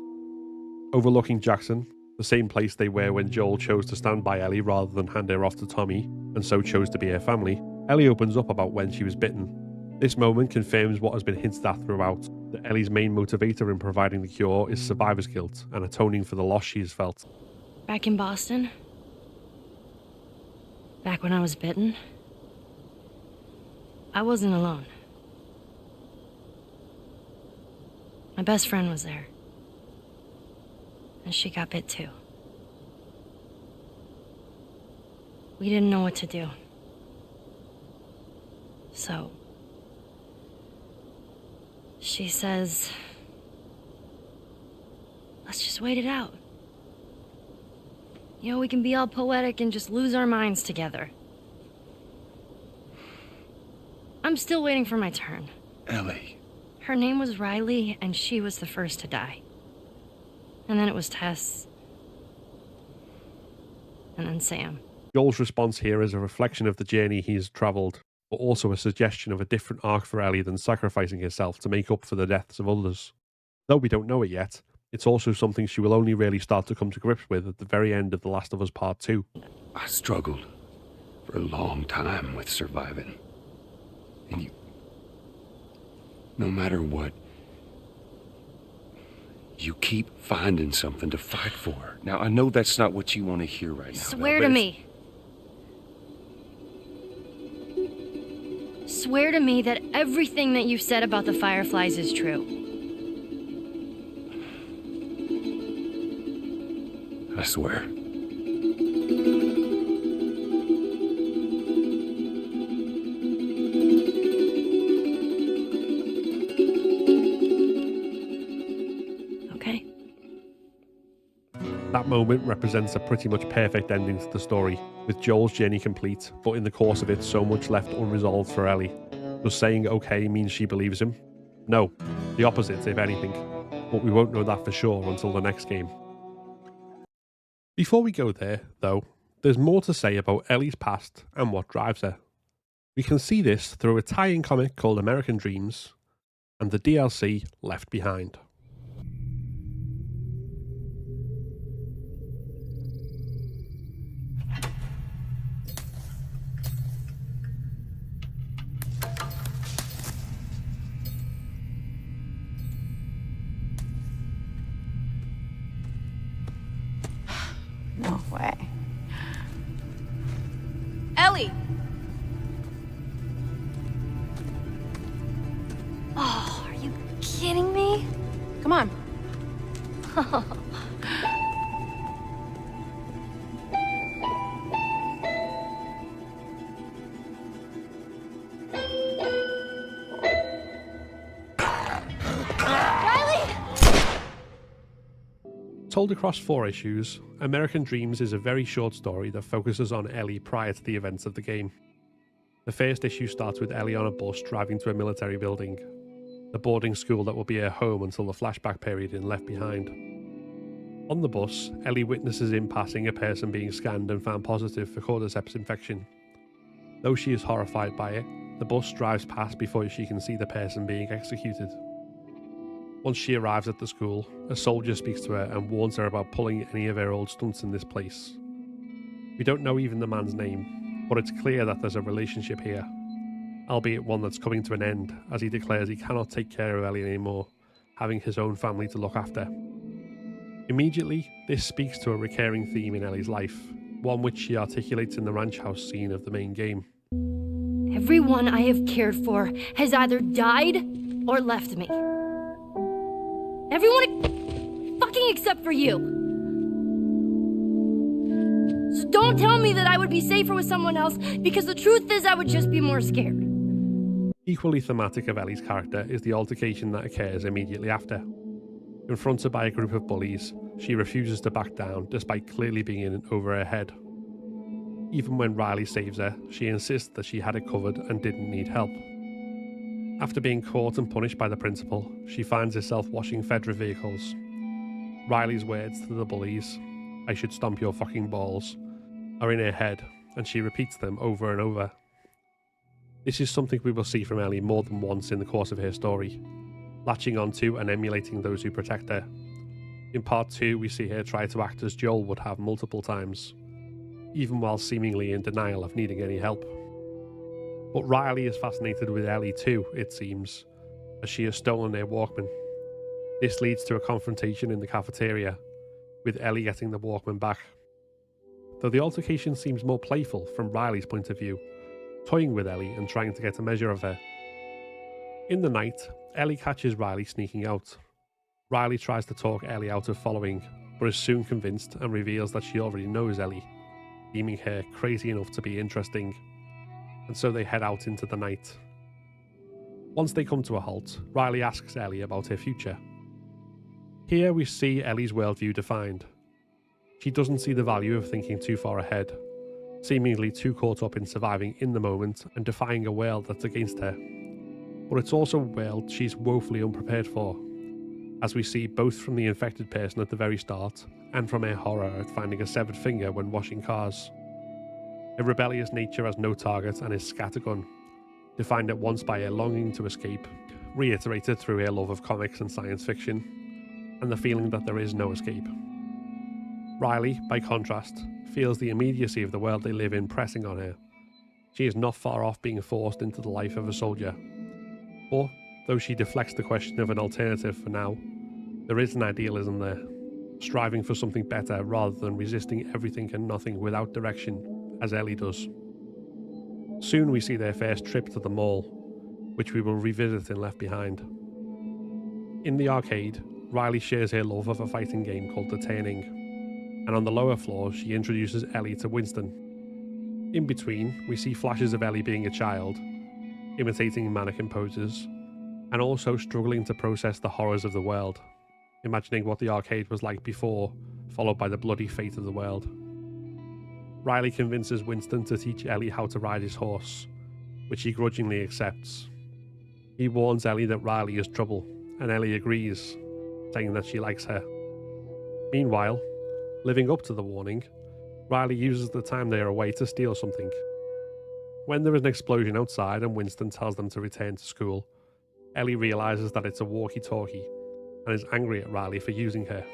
Overlooking Jackson, the same place they were when Joel chose to stand by Ellie rather than hand her off to Tommy, and so chose to be her family, Ellie opens up about when she was bitten. This moment confirms what has been hinted at throughout, that Ellie's main motivator in providing the cure is survivor's guilt and atoning for the loss she has felt. Back in Boston? Back when I was bitten? I wasn't alone. My best friend was there. And she got bit too. We didn't know what to do. So, she says, let's just wait it out. You know, we can be all poetic and just lose our minds together. I'm still waiting for my turn. Ellie. Her name was Riley, and she was the first to die. And then it was Tess. And then Sam. Joel's response here is a reflection of the journey he's travelled, but also a suggestion of a different arc for Ellie than sacrificing herself to make up for the deaths of others. Though we don't know it yet, it's also something she will only really start to come to grips with at the very end of The Last of Us Part 2. I struggled for a long time with surviving. And you... no matter what, you keep finding something to fight for. Now, I know that's not what you want to hear right now. Swear to me. Swear to me that everything that you said about the Fireflies is true. I swear. Okay. That moment represents a pretty much perfect ending to the story, with Joel's journey complete, but in the course of it so much left unresolved for Ellie. Does saying okay mean she believes him? No, the opposite if anything, but we won't know that for sure until the next game. Before we go there, though, there's more to say about Ellie's past and what drives her. We can see this through a tie-in comic called American Dreams and the DLC Left Behind. No way. Ellie! Oh, are you kidding me? Come on. Told across 4 issues, American Dreams is a very short story that focuses on Ellie prior to the events of the game. The first issue starts with Ellie on a bus driving to a military building, the boarding school that will be her home until the flashback period in Left Behind. On the bus, Ellie witnesses in passing a person being scanned and found positive for cordyceps infection. Though she is horrified by it, the bus drives past before she can see the person being executed. Once she arrives at the school, a soldier speaks to her and warns her about pulling any of her old stunts in this place. We don't know even the man's name, but it's clear that there's a relationship here, albeit one that's coming to an end, as he declares he cannot take care of Ellie anymore, having his own family to look after. Immediately, this speaks to a recurring theme in Ellie's life, one which she articulates in the ranch house scene of the main game. Everyone I have cared for has either died or left me. Everyone fucking except for you. So don't tell me that I would be safer with someone else, because the truth is I would just be more scared. Equally thematic of Ellie's character is the altercation that occurs immediately after. Confronted by a group of bullies, she refuses to back down despite clearly being in over her head. Even when Riley saves her, she insists that she had it covered and didn't need help. After being caught and punished by the principal, she finds herself washing Fedra vehicles. Riley's words to the bullies, "I should stomp your fucking balls," are in her head, and she repeats them over and over. This is something we will see from Ellie more than once in the course of her story, latching onto and emulating those who protect her. In part 2, we see her try to act as Joel would have multiple times, even while seemingly in denial of needing any help. But Riley is fascinated with Ellie too, it seems, as she has stolen their Walkman. This leads to a confrontation in the cafeteria, with Ellie getting the Walkman back. Though the altercation seems more playful from Riley's point of view, toying with Ellie and trying to get a measure of her. In the night, Ellie catches Riley sneaking out. Riley tries to talk Ellie out of following, but is soon convinced and reveals that she already knows Ellie, deeming her crazy enough to be interesting, and so they head out into the night. Once they come to a halt, Riley asks Ellie about her future. Here we see Ellie's worldview defined. She doesn't see the value of thinking too far ahead, seemingly too caught up in surviving in the moment and defying a world that's against her. But it's also a world she's woefully unprepared for, as we see both from the infected person at the very start and from her horror at finding a severed finger when washing cars. Her rebellious nature has no target and is scattergun, defined at once by her longing to escape, reiterated through her love of comics and science fiction, and the feeling that there is no escape. Riley, by contrast, feels the immediacy of the world they live in pressing on her. She is not far off being forced into the life of a soldier. Or, though she deflects the question of an alternative for now, there is an idealism there, striving for something better rather than resisting everything and nothing without direction, as Ellie does. Soon we see their first trip to the mall, which we will revisit in Left Behind. In the arcade, Riley shares her love of a fighting game called The Turning, and on the lower floor she introduces Ellie to Winston. In between, we see flashes of Ellie being a child, imitating mannequin poses, and also struggling to process the horrors of the world, imagining what the arcade was like before, followed by the bloody fate of the world. Riley convinces Winston to teach Ellie how to ride his horse, which he grudgingly accepts. He warns Ellie that Riley is trouble, and Ellie agrees, saying that she likes her. Meanwhile, living up to the warning, Riley uses the time they are away to steal something. When there is an explosion outside and Winston tells them to return to school, Ellie realises that it's a walkie-talkie and is angry at Riley for using her.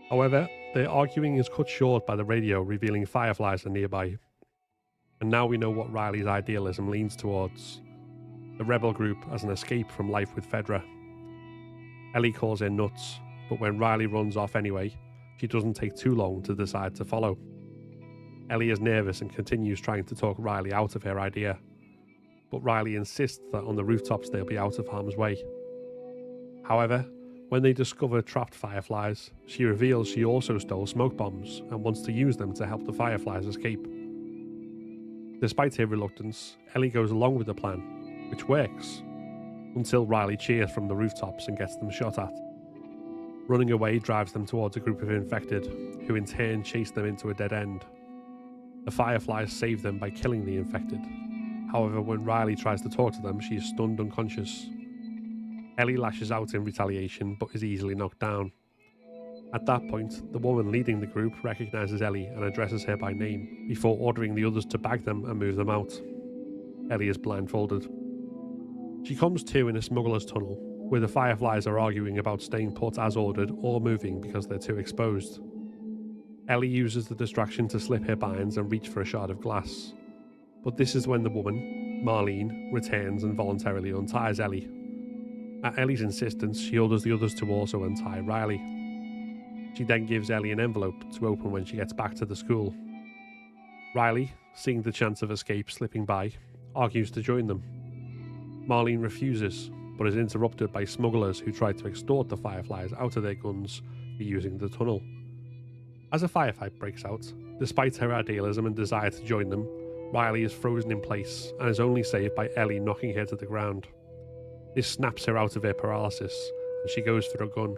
However, their arguing is cut short by the radio revealing fireflies are nearby. And now we know what Riley's idealism leans towards: the rebel group as an escape from life with Fedra. Ellie calls her nuts, but when Riley runs off anyway, she doesn't take too long to decide to follow. Ellie is nervous and continues trying to talk Riley out of her idea, but Riley insists that on the rooftops they'll be out of harm's way. However, when they discover trapped fireflies, she reveals she also stole smoke bombs and wants to use them to help the fireflies escape. Despite her reluctance, Ellie goes along with the plan, which works, until Riley cheers from the rooftops and gets them shot at. Running away drives them towards a group of infected, who in turn chase them into a dead end. The fireflies save them by killing the infected. However, when Riley tries to talk to them, she is stunned unconscious. Ellie lashes out in retaliation, but is easily knocked down. At that point, the woman leading the group recognises Ellie and addresses her by name, before ordering the others to bag them and move them out. Ellie is blindfolded. She comes to in a smuggler's tunnel, where the Fireflies are arguing about staying put as ordered or moving because they're too exposed. Ellie uses the distraction to slip her binds and reach for a shard of glass. But this is when the woman, Marlene, returns and voluntarily unties Ellie. At Ellie's insistence, she orders the others to also untie Riley. She then gives Ellie an envelope to open when she gets back to the school. Riley, seeing the chance of escape slipping by, argues to join them. Marlene refuses, but is interrupted by smugglers who try to extort the Fireflies out of their guns for using the tunnel. As a firefight breaks out, despite her idealism and desire to join them, Riley is frozen in place and is only saved by Ellie knocking her to the ground. This snaps her out of her paralysis, and she goes for a gun.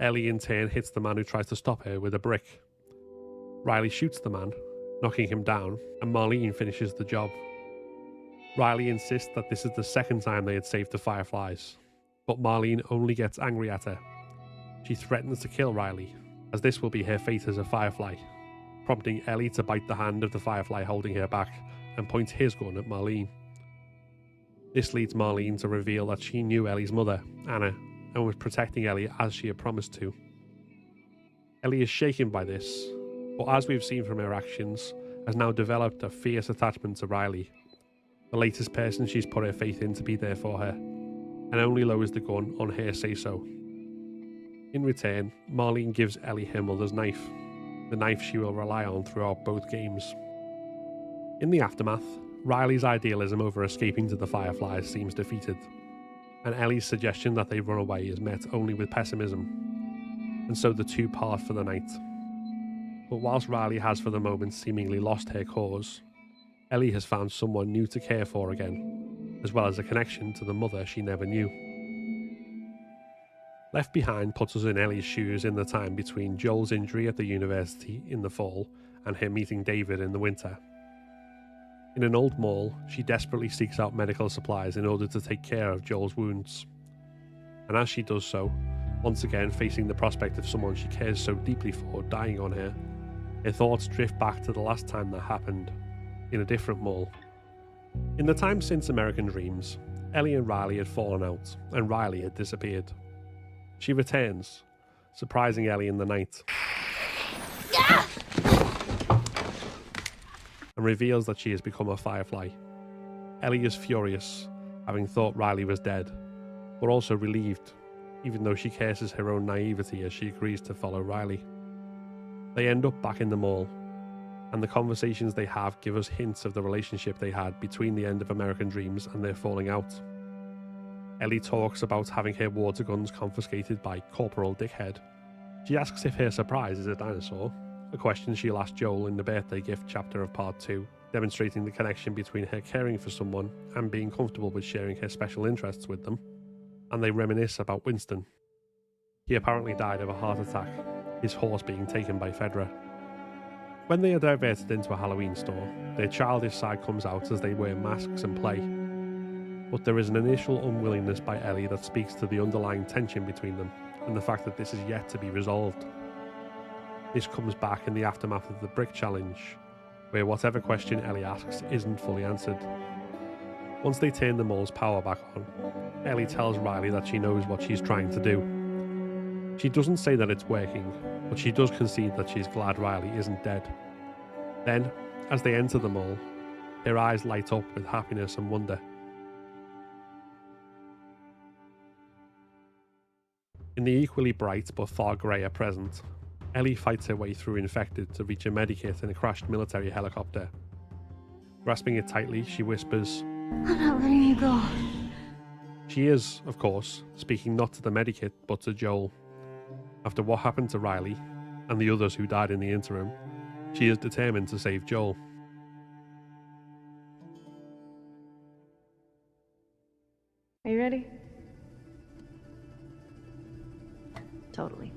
Ellie in turn hits the man who tries to stop her with a brick. Riley shoots the man, knocking him down, and Marlene finishes the job. Riley insists that this is the second time they had saved the Fireflies, but Marlene only gets angry at her. She threatens to kill Riley, as this will be her fate as a Firefly, prompting Ellie to bite the hand of the Firefly holding her back and point his gun at Marlene. This leads Marlene to reveal that she knew Ellie's mother, Anna, and was protecting Ellie as she had promised to. Ellie is shaken by this, but as we've seen from her actions, has now developed a fierce attachment to Riley, the latest person she's put her faith in to be there for her, and only lowers the gun on her say-so. In return, Marlene gives Ellie her mother's knife, the knife she will rely on throughout both games. In the aftermath, Riley's idealism over escaping to the Fireflies seems defeated, and Ellie's suggestion that they run away is met only with pessimism, and so the two part for the night. But whilst Riley has for the moment seemingly lost her cause, Ellie has found someone new to care for again, as well as a connection to the mother she never knew. Left Behind puts us in Ellie's shoes in the time between Joel's injury at the university in the fall and her meeting David in the winter. In an old mall, she desperately seeks out medical supplies in order to take care of Joel's wounds. And as she does so, once again facing the prospect of someone she cares so deeply for dying on her, her thoughts drift back to the last time that happened, in a different mall. In the time since American Dreams, Ellie and Riley had fallen out, and Riley had disappeared. She returns, surprising Ellie in the night, and reveals that she has become a Firefly. Ellie is furious, having thought Riley was dead, but also relieved, even though she curses her own naivety as she agrees to follow Riley. They end up back in the mall, and the conversations they have give us hints of the relationship they had between the end of American Dreams and their falling out. Ellie talks about having her water guns confiscated by Corporal Dickhead. She asks if her surprise is a dinosaur, a question she'll ask Joel in the birthday gift chapter of Part 2, demonstrating the connection between her caring for someone and being comfortable with sharing her special interests with them. And they reminisce about Winston. He apparently died of a heart attack, his horse being taken by Fedra. When they are diverted into a Halloween store, their childish side comes out as they wear masks and play. But there is an initial unwillingness by Ellie that speaks to the underlying tension between them, and the fact that this is yet to be resolved. This comes back in the aftermath of the Brick Challenge, where whatever question Ellie asks isn't fully answered. Once they turn the mall's power back on, Ellie tells Riley that she knows what she's trying to do. She doesn't say that it's working, but she does concede that she's glad Riley isn't dead. Then, as they enter the mall, her eyes light up with happiness and wonder. In the equally bright but far greyer present, Ellie fights her way through infected to reach a medikit in a crashed military helicopter. Grasping it tightly, she whispers, "I'm not letting you go." She is, of course, speaking not to the medikit but to Joel. After what happened to Riley, and the others who died in the interim, she is determined to save Joel. Are you ready? Totally.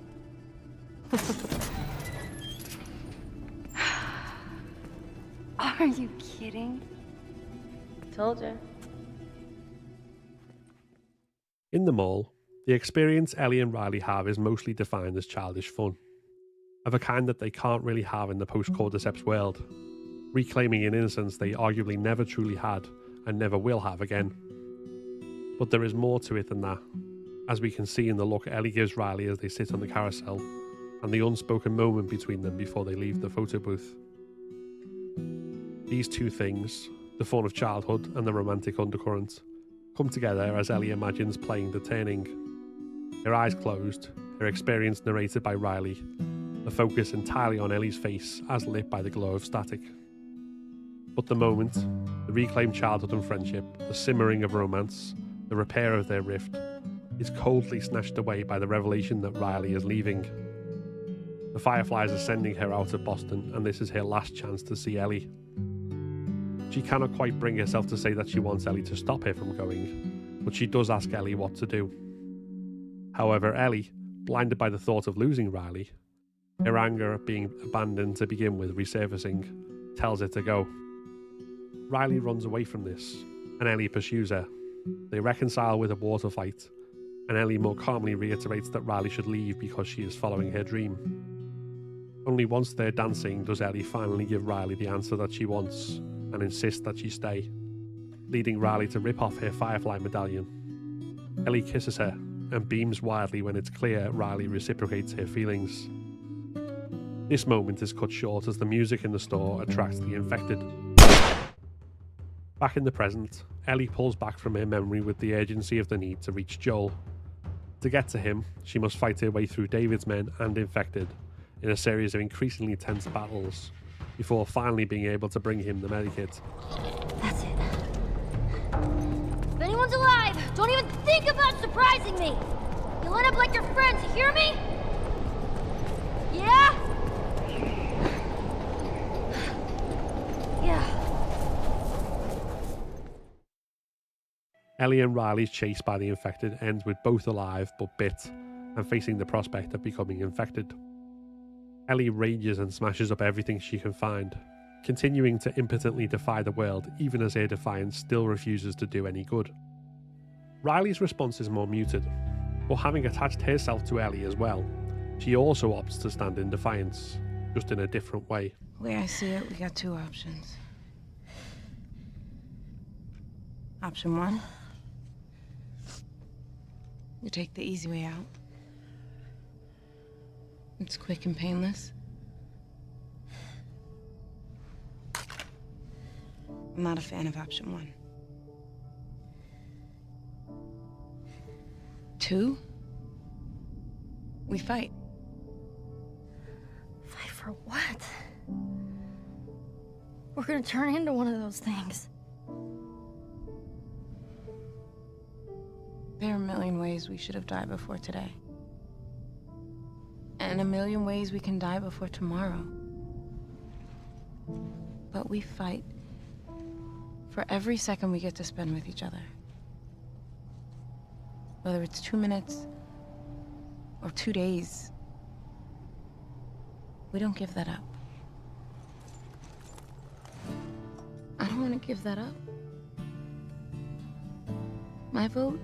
Are you kidding? Told you. In the mall, the experience Ellie and Riley have is mostly defined as childish fun, of a kind that they can't really have in the post-cordyceps world, reclaiming an innocence they arguably never truly had and never will have again. But there is more to it than that, as we can see in the look Ellie gives Riley as they sit on the carousel, and the unspoken moment between them before they leave the photo booth. These two things, the fun of childhood and the romantic undercurrent, come together as Ellie imagines playing The Turning. Her eyes closed, her experience narrated by Riley, the focus entirely on Ellie's face as lit by the glow of static. But the moment, the reclaimed childhood and friendship, the simmering of romance, the repair of their rift, is coldly snatched away by the revelation that Riley is leaving. The Fireflies are sending her out of Boston, and this is her last chance to see Ellie. She cannot quite bring herself to say that she wants Ellie to stop her from going, but she does ask Ellie what to do. However, Ellie, blinded by the thought of losing Riley, her anger at being abandoned to begin with resurfacing, tells her to go. Riley runs away from this, and Ellie pursues her. They reconcile with a water fight, and Ellie more calmly reiterates that Riley should leave because she is following her dream. Only once they're dancing does Ellie finally give Riley the answer that she wants, and insist that she stay, leading Riley to rip off her Firefly medallion. Ellie kisses her, and beams wildly when it's clear Riley reciprocates her feelings. This moment is cut short as the music in the store attracts the infected. Back in the present, Ellie pulls back from her memory with the urgency of the need to reach Joel. To get to him, she must fight her way through David's men and infected, in a series of increasingly tense battles, before finally being able to bring him the medikit. That's it. If anyone's alive, don't even think about surprising me! You line up like your friends, you hear me? Yeah? Yeah. Ellie and Riley's chase by the infected ends with both alive but bit, and facing the prospect of becoming infected. Ellie rages and smashes up everything she can find, continuing to impotently defy the world even as her defiance still refuses to do any good. Riley's response is more muted, but having attached herself to Ellie as well, she also opts to stand in defiance, just in a different way. The way I see it, we got two options. Option one, you take the easy way out. It's quick and painless. I'm not a fan of option one. Two, we fight. Fight for what? We're gonna turn into one of those things. There are a million ways we should have died before today. And a million ways we can die before tomorrow. But we fight for every second we get to spend with each other. Whether it's 2 minutes or 2 days, we don't give that up. I don't want to give that up. My vote?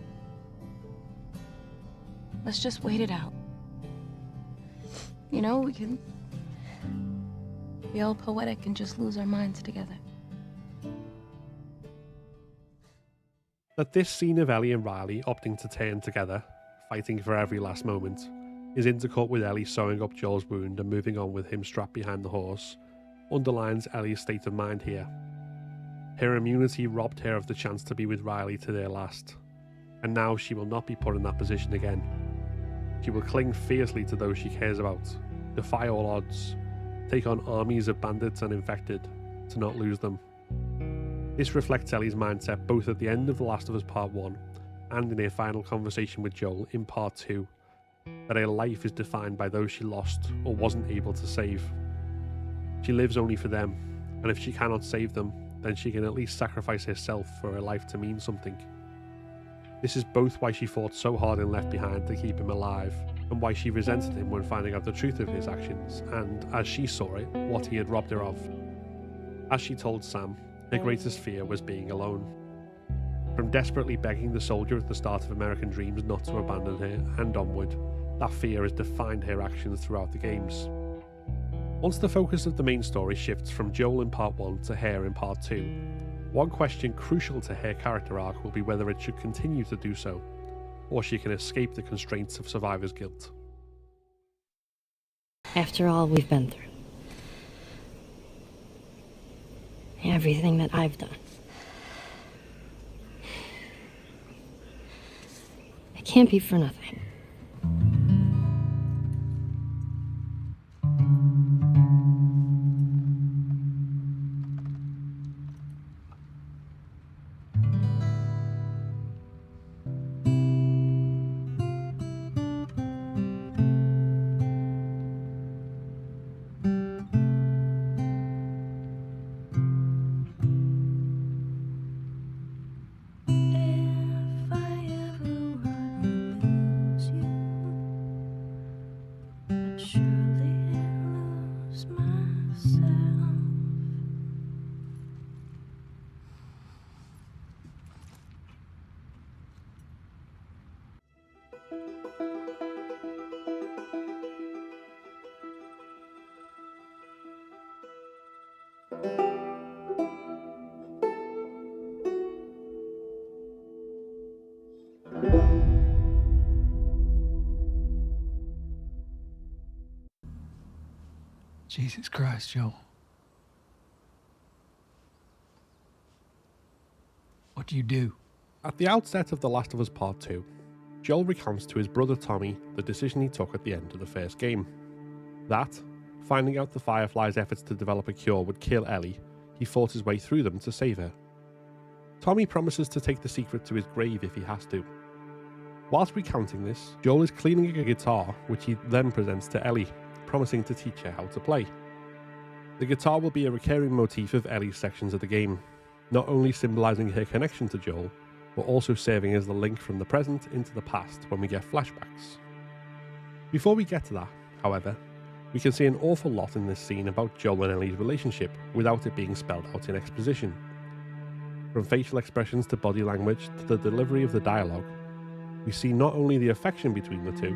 Let's just wait it out. You know, we can be all poetic and just lose our minds together. That this scene of Ellie and Riley opting to turn together, fighting for every last moment, is intercut with Ellie sewing up Joel's wound and moving on with him strapped behind the horse, underlines Ellie's state of mind here. Her immunity robbed her of the chance to be with Riley to their last, and now she will not be put in that position again. She will cling fiercely to those she cares about, defy all odds, take on armies of bandits and infected, to not lose them. This reflects Ellie's mindset both at the end of The Last of Us Part 1 and in her final conversation with Joel in Part 2, that her life is defined by those she lost or wasn't able to save. She lives only for them, and if she cannot save them, then she can at least sacrifice herself for her life to mean something. This is both why she fought so hard in Left Behind to keep him alive, and why she resented him when finding out the truth of his actions, and, as she saw it, what he had robbed her of. As she told Sam, her greatest fear was being alone. From desperately begging the soldier at the start of American Dreams not to abandon her, and onward, that fear has defined her actions throughout the games. Once the focus of the main story shifts from Joel in Part 1 to her in Part 2, One question crucial to her character arc will be whether it should continue to do so, or she can escape the constraints of survivor's guilt. After all we've been through. Everything that I've done. It can't be for nothing. Jesus Christ, Joel. What do you do? At the outset of The Last of Us Part 2, Joel recounts to his brother Tommy the decision he took at the end of the first game. That, finding out the Firefly's efforts to develop a cure would kill Ellie, he fought his way through them to save her. Tommy promises to take the secret to his grave if he has to. Whilst recounting this, Joel is cleaning a guitar, which he then presents to Ellie, promising to teach her how to play. The guitar will be a recurring motif of Ellie's sections of the game, not only symbolising her connection to Joel, but also serving as the link from the present into the past when we get flashbacks. Before we get to that, however, we can see an awful lot in this scene about Joel and Ellie's relationship without it being spelled out in exposition. From facial expressions to body language to the delivery of the dialogue, we see not only the affection between the two,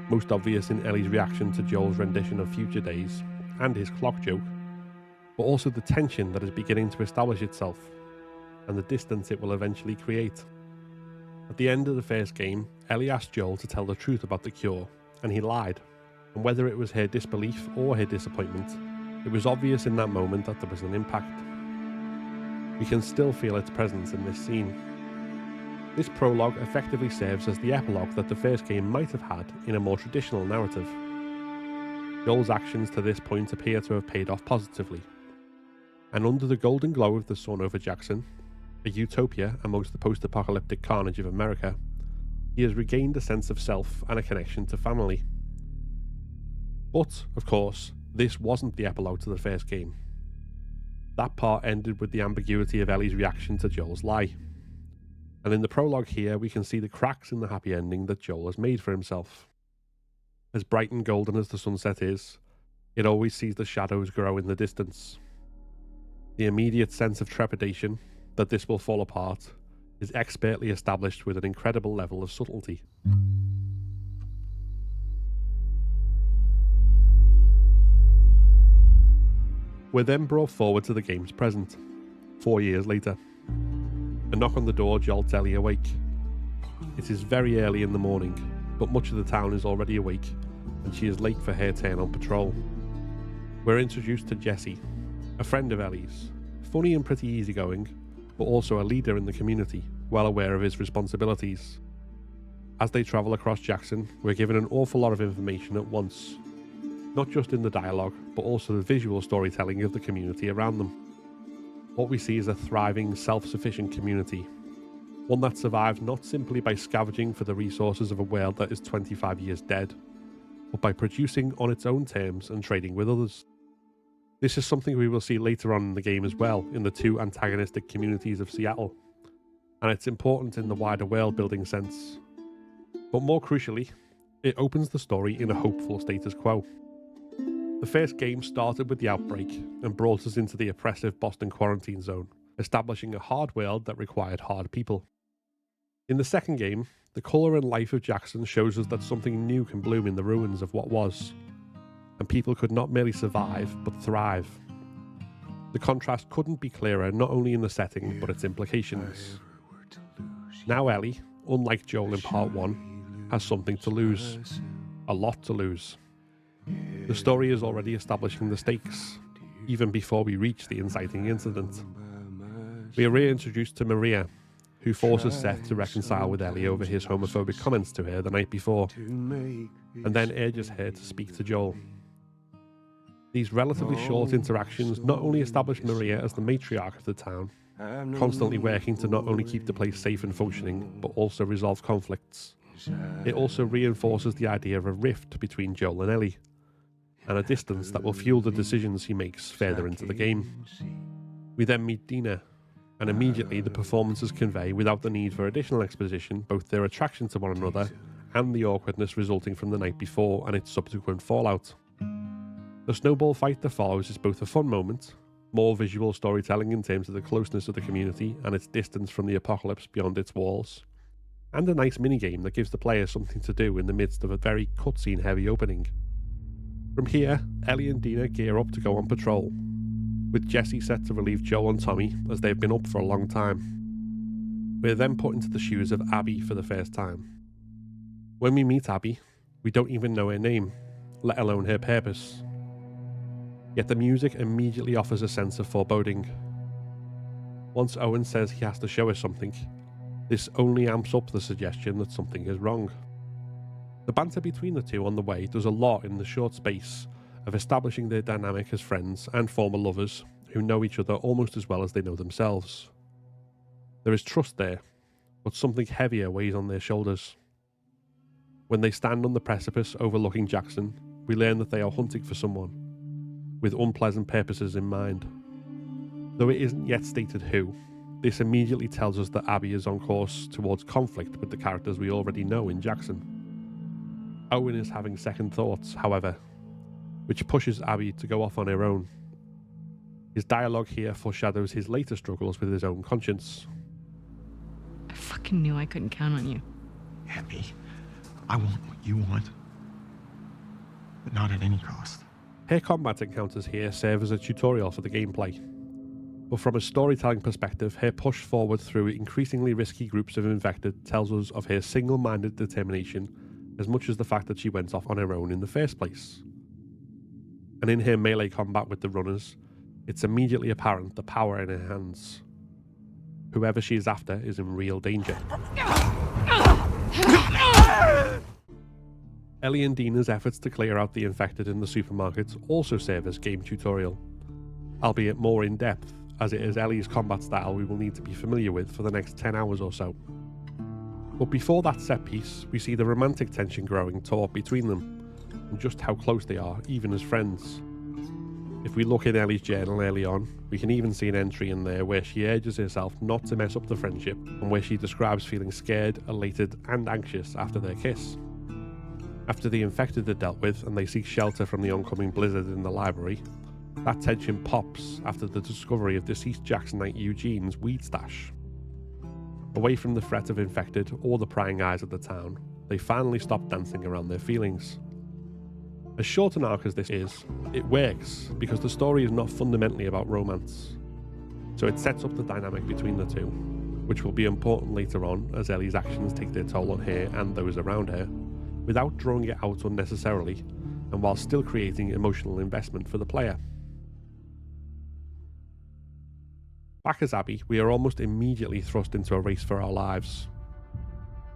most obvious in Ellie's reaction to Joel's rendition of Future Days and his clock joke, but also the tension that is beginning to establish itself and the distance it will eventually create. At the end of the first game, Ellie asked Joel to tell the truth about the cure, and he lied, and whether it was her disbelief or her disappointment, it was obvious in that moment that there was an impact. We can still feel its presence in this scene. This prologue effectively serves as the epilogue that the first game might have had in a more traditional narrative. Joel's actions to this point appear to have paid off positively, and under the golden glow of the sun over Jackson, a utopia amongst the post-apocalyptic carnage of America, he has regained a sense of self and a connection to family. But, of course, this wasn't the epilogue to the first game. That part ended with the ambiguity of Ellie's reaction to Joel's lie. And in the prologue here, we can see the cracks in the happy ending that Joel has made for himself. As bright and golden as the sunset is, it always sees the shadows grow in the distance. The immediate sense of trepidation that this will fall apart is expertly established with an incredible level of subtlety. We're then brought forward to the game's present, 4 years later. A knock on the door jolts Ellie awake. It is very early in the morning, but much of the town is already awake, and she is late for her turn on patrol. We're introduced to Jesse, a friend of Ellie's, funny and pretty easygoing, but also a leader in the community, well aware of his responsibilities. As they travel across Jackson, we're given an awful lot of information at once, not just in the dialogue, but also the visual storytelling of the community around them. What we see is a thriving, self-sufficient community, one that survives not simply by scavenging for the resources of a world that is 25 years dead, but by producing on its own terms and trading with others. This is something we will see later on in the game as well, in the two antagonistic communities of Seattle, and it's important in the wider world-building sense. But more crucially, it opens the story in a hopeful status quo. The first game started with the outbreak and brought us into the oppressive Boston quarantine zone, establishing a hard world that required hard people. In the second game, the colour and life of Jackson shows us that something new can bloom in the ruins of what was, and people could not merely survive, but thrive. The contrast couldn't be clearer, not only in the setting, but its implications. Now Ellie, unlike Joel in part 1, has something to lose. A lot to lose. The story is already establishing the stakes, even before we reach the inciting incident. We are reintroduced to Maria, who forces Seth to reconcile with Ellie over his homophobic comments to her the night before, and then urges her to speak to Joel. These relatively short interactions not only establish Maria as the matriarch of the town, constantly working to not only keep the place safe and functioning, but also resolve conflicts. It also reinforces the idea of a rift between Joel and Ellie, and a distance that will fuel the decisions he makes further into the game. We then meet Dina, and immediately the performances convey, without the need for additional exposition, both their attraction to one another and the awkwardness resulting from the night before and its subsequent fallout. The snowball fight that follows is both a fun moment, more visual storytelling in terms of the closeness of the community and its distance from the apocalypse beyond its walls, and a nice minigame that gives the player something to do in the midst of a very cutscene heavy opening. From here, Ellie and Dina gear up to go on patrol, with Jesse set to relieve Joel and Tommy as they've been up for a long time. We're then put into the shoes of Abby for the first time. When we meet Abby, we don't even know her name, let alone her purpose. Yet the music immediately offers a sense of foreboding. Once Owen says he has to show us something, this only amps up the suggestion that something is wrong. The banter between the two on the way does a lot in the short space of establishing their dynamic as friends and former lovers who know each other almost as well as they know themselves. There is trust there, but something heavier weighs on their shoulders. When they stand on the precipice overlooking Jackson, we learn that they are hunting for someone, with unpleasant purposes in mind. Though it isn't yet stated who, this immediately tells us that Abby is on course towards conflict with the characters we already know in Jackson. Owen is having second thoughts, however, which pushes Abby to go off on her own. His dialogue here foreshadows his later struggles with his own conscience. I fucking knew I couldn't count on you. Abby, I want what you want, but not at any cost. Her combat encounters here serve as a tutorial for the gameplay, but from a storytelling perspective, her push forward through increasingly risky groups of infected tells us of her single-minded determination as much as the fact that she went off on her own in the first place. And in her melee combat with the runners, it's immediately apparent the power in her hands. Whoever she is after is in real danger. Ellie and Dina's efforts to clear out the infected in the supermarket also serve as game tutorial, albeit more in depth, as it is Ellie's combat style we will need to be familiar with for the next 10 hours or so. But before that set piece, we see the romantic tension growing taut between them, and just how close they are, even as friends. If we look in Ellie's journal early on, we can even see an entry in there where she urges herself not to mess up the friendship, and where she describes feeling scared, elated, and anxious after their kiss. After the infected are dealt with and they seek shelter from the oncoming blizzard in the library, that tension pops after the discovery of deceased Jacksonite Eugene's weed stash. Away from the threat of infected or the prying eyes of the town, they finally stop dancing around their feelings. As short an arc as this is, it works because the story is not fundamentally about romance. So it sets up the dynamic between the two, which will be important later on as Ellie's actions take their toll on her and those around her, without drawing it out unnecessarily, and while still creating emotional investment for the player. Back as Abby, we are almost immediately thrust into a race for our lives.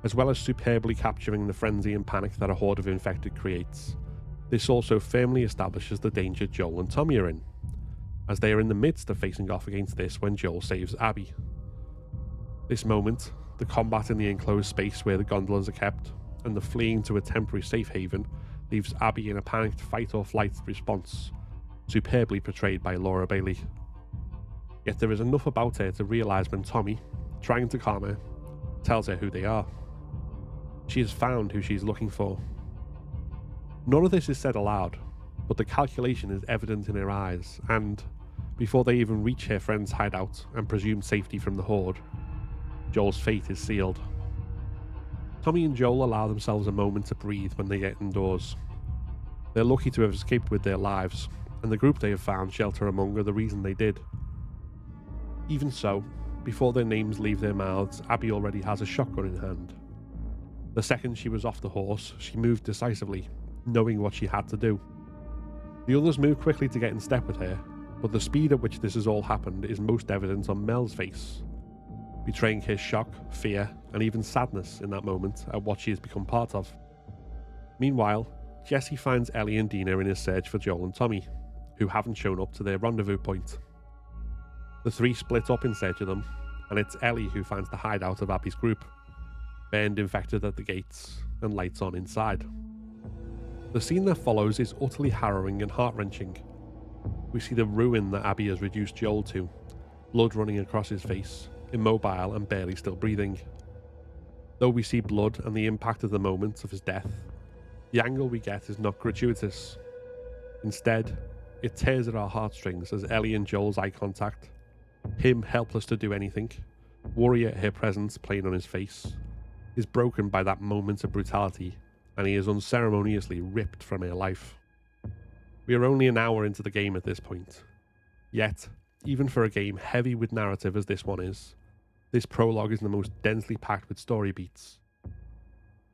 As well as superbly capturing the frenzy and panic that a horde of infected creates, this also firmly establishes the danger Joel and Tommy are in, as they are in the midst of facing off against this when Joel saves Abby. This moment, the combat in the enclosed space where the gondolas are kept, and the fleeing to a temporary safe haven, leaves Abby in a panicked fight or flight response, superbly portrayed by Laura Bailey. Yet there is enough about her to realise when Tommy, trying to calm her, tells her who they are. She has found who she is looking for. None of this is said aloud, but the calculation is evident in her eyes, and, before they even reach her friend's hideout and presumed safety from the horde, Joel's fate is sealed. Tommy and Joel allow themselves a moment to breathe when they get indoors. They're lucky to have escaped with their lives, and the group they have found shelter among are the reason they did. Even so, before their names leave their mouths, Abby already has a shotgun in hand. The second she was off the horse, she moved decisively, knowing what she had to do. The others moved quickly to get in step with her, but the speed at which this has all happened is most evident on Mel's face, betraying his shock, fear, and even sadness in that moment at what she has become part of. Meanwhile, Jesse finds Ellie and Dina in his search for Joel and Tommy, who haven't shown up to their rendezvous point. The three split up in search of them, and it's Ellie who finds the hideout of Abby's group, burned infected at the gates and lights on inside. The scene that follows is utterly harrowing and heart-wrenching. We see the ruin that Abby has reduced Joel to, blood running across his face, immobile and barely still breathing. Though we see blood and the impact of the moment of his death, the angle we get is not gratuitous. Instead, it tears at our heartstrings as Ellie and Joel's eye contact, him helpless to do anything, worry at her presence plain on his face, is broken by that moment of brutality, and he is unceremoniously ripped from her life. We are only an hour into the game at this point. Yet, even for a game heavy with narrative as this one is, this prologue is the most densely packed with story beats.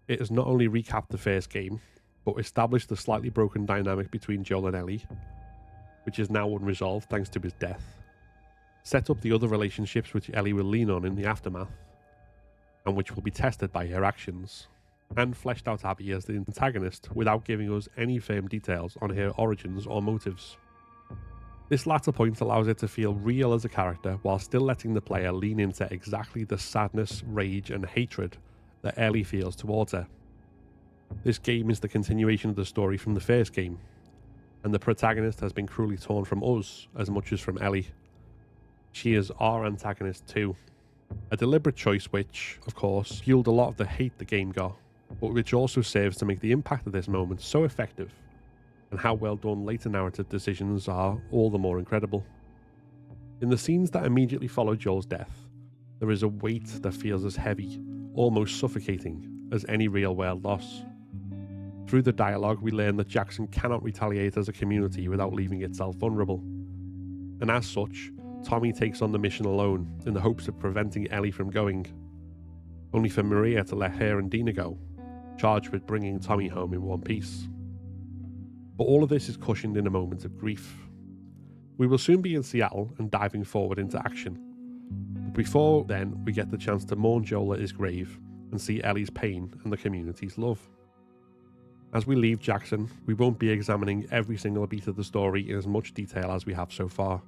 It has not only recapped the first game, but established the slightly broken dynamic between Joel and Ellie, which is now unresolved thanks to his death, set up the other relationships which Ellie will lean on in the aftermath, and which will be tested by her actions, and fleshed out Abby as the antagonist without giving us any firm details on her origins or motives. This latter point allows it to feel real as a character while still letting the player lean into exactly the sadness, rage and hatred that Ellie feels towards her. This game is the continuation of the story from the first game, and the protagonist has been cruelly torn from us as much as from Ellie. She is our antagonist too. A deliberate choice which, of course, fueled a lot of the hate the game got, but which also serves to make the impact of this moment so effective, and how well done later narrative decisions are all the more incredible. In the scenes that immediately follow Joel's death, there is a weight that feels as heavy, almost suffocating, as any real-world loss. Through the dialogue, we learn that Jackson cannot retaliate as a community without leaving itself vulnerable, and as such, Tommy takes on the mission alone in the hopes of preventing Ellie from going, only for Maria to let her and Dina go, charged with bringing Tommy home in one piece. But all of this is cushioned in a moment of grief. We will soon be in Seattle and diving forward into action. But before then, we get the chance to mourn Joel at his grave and see Ellie's pain and the community's love. As we leave Jackson, we won't be examining every single beat of the story in as much detail as we have so far.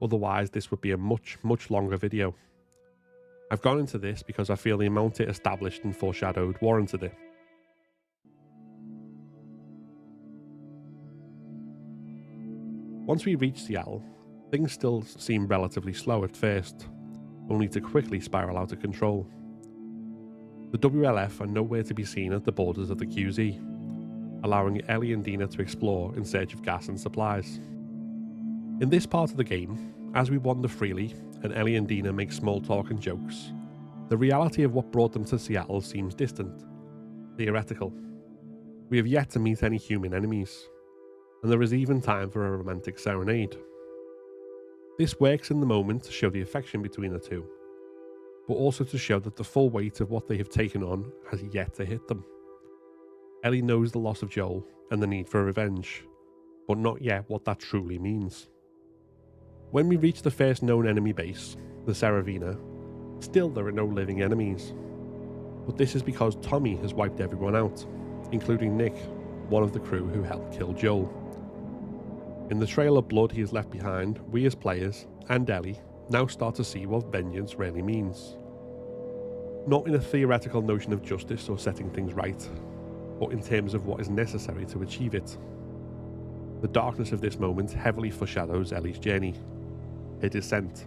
Otherwise, this would be a much, much longer video. I've gone into this because I feel the amount it established and foreshadowed warranted it. Once we reach Seattle, things still seem relatively slow at first, only to quickly spiral out of control. The WLF are nowhere to be seen at the borders of the QZ, allowing Ellie and Dina to explore in search of gas and supplies. In this part of the game, as we wander freely and Ellie and Dina make small talk and jokes, the reality of what brought them to Seattle seems distant, theoretical. We have yet to meet any human enemies, and there is even time for a romantic serenade. This works in the moment to show the affection between the two, but also to show that the full weight of what they have taken on has yet to hit them. Ellie knows the loss of Joel and the need for revenge, but not yet what that truly means. When we reach the first known enemy base, the Saravina, still there are no living enemies. But this is because Tommy has wiped everyone out, including Nick, one of the crew who helped kill Joel. In the trail of blood he has left behind, we as players, and Ellie, now start to see what vengeance really means. Not in a theoretical notion of justice or setting things right, but in terms of what is necessary to achieve it. The darkness of this moment heavily foreshadows Ellie's journey, her descent.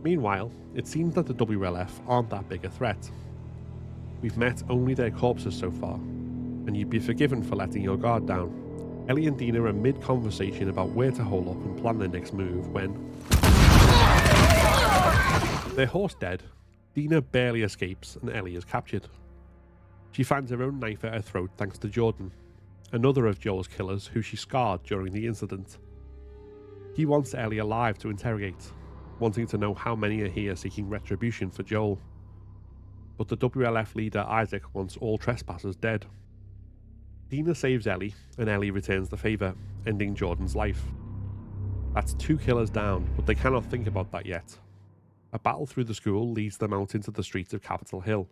Meanwhile, it seems that the WLF aren't that big a threat. We've met only their corpses so far, and you'd be forgiven for letting your guard down. Ellie and Dina are mid-conversation about where to hole up and plan their next move when... Their horse dead, Dina barely escapes and Ellie is captured. She finds her own knife at her throat thanks to Jordan, another of Joel's killers who she scarred during the incident. He wants Ellie alive to interrogate, wanting to know how many are here seeking retribution for Joel. But the WLF leader Isaac wants all trespassers dead. Dina saves Ellie, and Ellie returns the favour, ending Jordan's life. That's 2 killers down, but they cannot think about that yet. A battle through the school leads them out into the streets of Capitol Hill,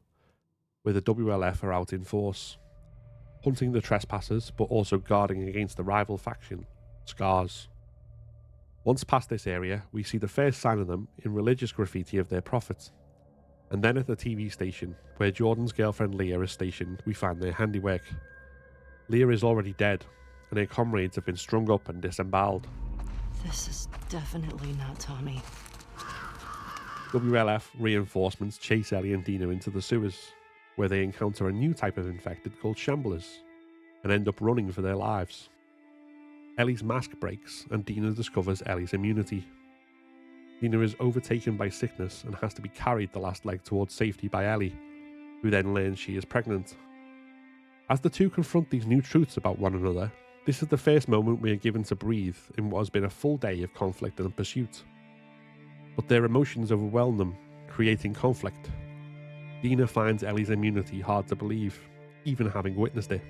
where the WLF are out in force, hunting the trespassers but also guarding against the rival faction, Scars. Once past this area, we see the first sign of them in religious graffiti of their prophet. And then at the TV station, where Jordan's girlfriend Leah is stationed, we find their handiwork. Leah is already dead, and her comrades have been strung up and disemboweled. This is definitely not Tommy. WLF reinforcements chase Ellie and Dina into the sewers, where they encounter a new type of infected called Shamblers, and end up running for their lives. Ellie's mask breaks, and Dina discovers Ellie's immunity. Dina is overtaken by sickness and has to be carried the last leg towards safety by Ellie, who then learns she is pregnant. As the two confront these new truths about one another, this is the first moment we are given to breathe in what has been a full day of conflict and pursuit. But their emotions overwhelm them, creating conflict. Dina finds Ellie's immunity hard to believe, even having witnessed it,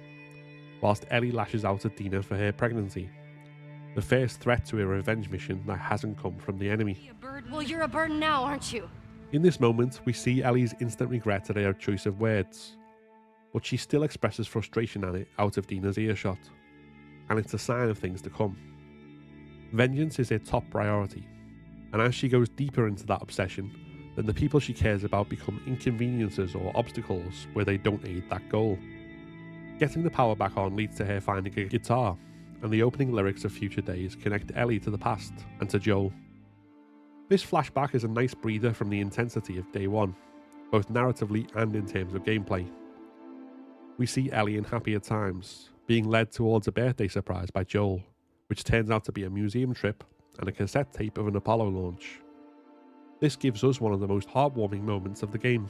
whilst Ellie lashes out at Dina for her pregnancy, the first threat to a revenge mission that hasn't come from the enemy. Well, you're a burden now, aren't you? In this moment, we see Ellie's instant regret at her choice of words, but she still expresses frustration at it out of Dina's earshot, and it's a sign of things to come. Vengeance is her top priority, and as she goes deeper into that obsession, then the people she cares about become inconveniences or obstacles where they don't aid that goal. Getting the power back on leads to her finding a guitar, and the opening lyrics of Future Days connect Ellie to the past and to Joel. This flashback is a nice breather from the intensity of day one, both narratively and in terms of gameplay. We see Ellie in happier times, being led towards a birthday surprise by Joel, which turns out to be a museum trip and a cassette tape of an Apollo launch. This gives us one of the most heartwarming moments of the game.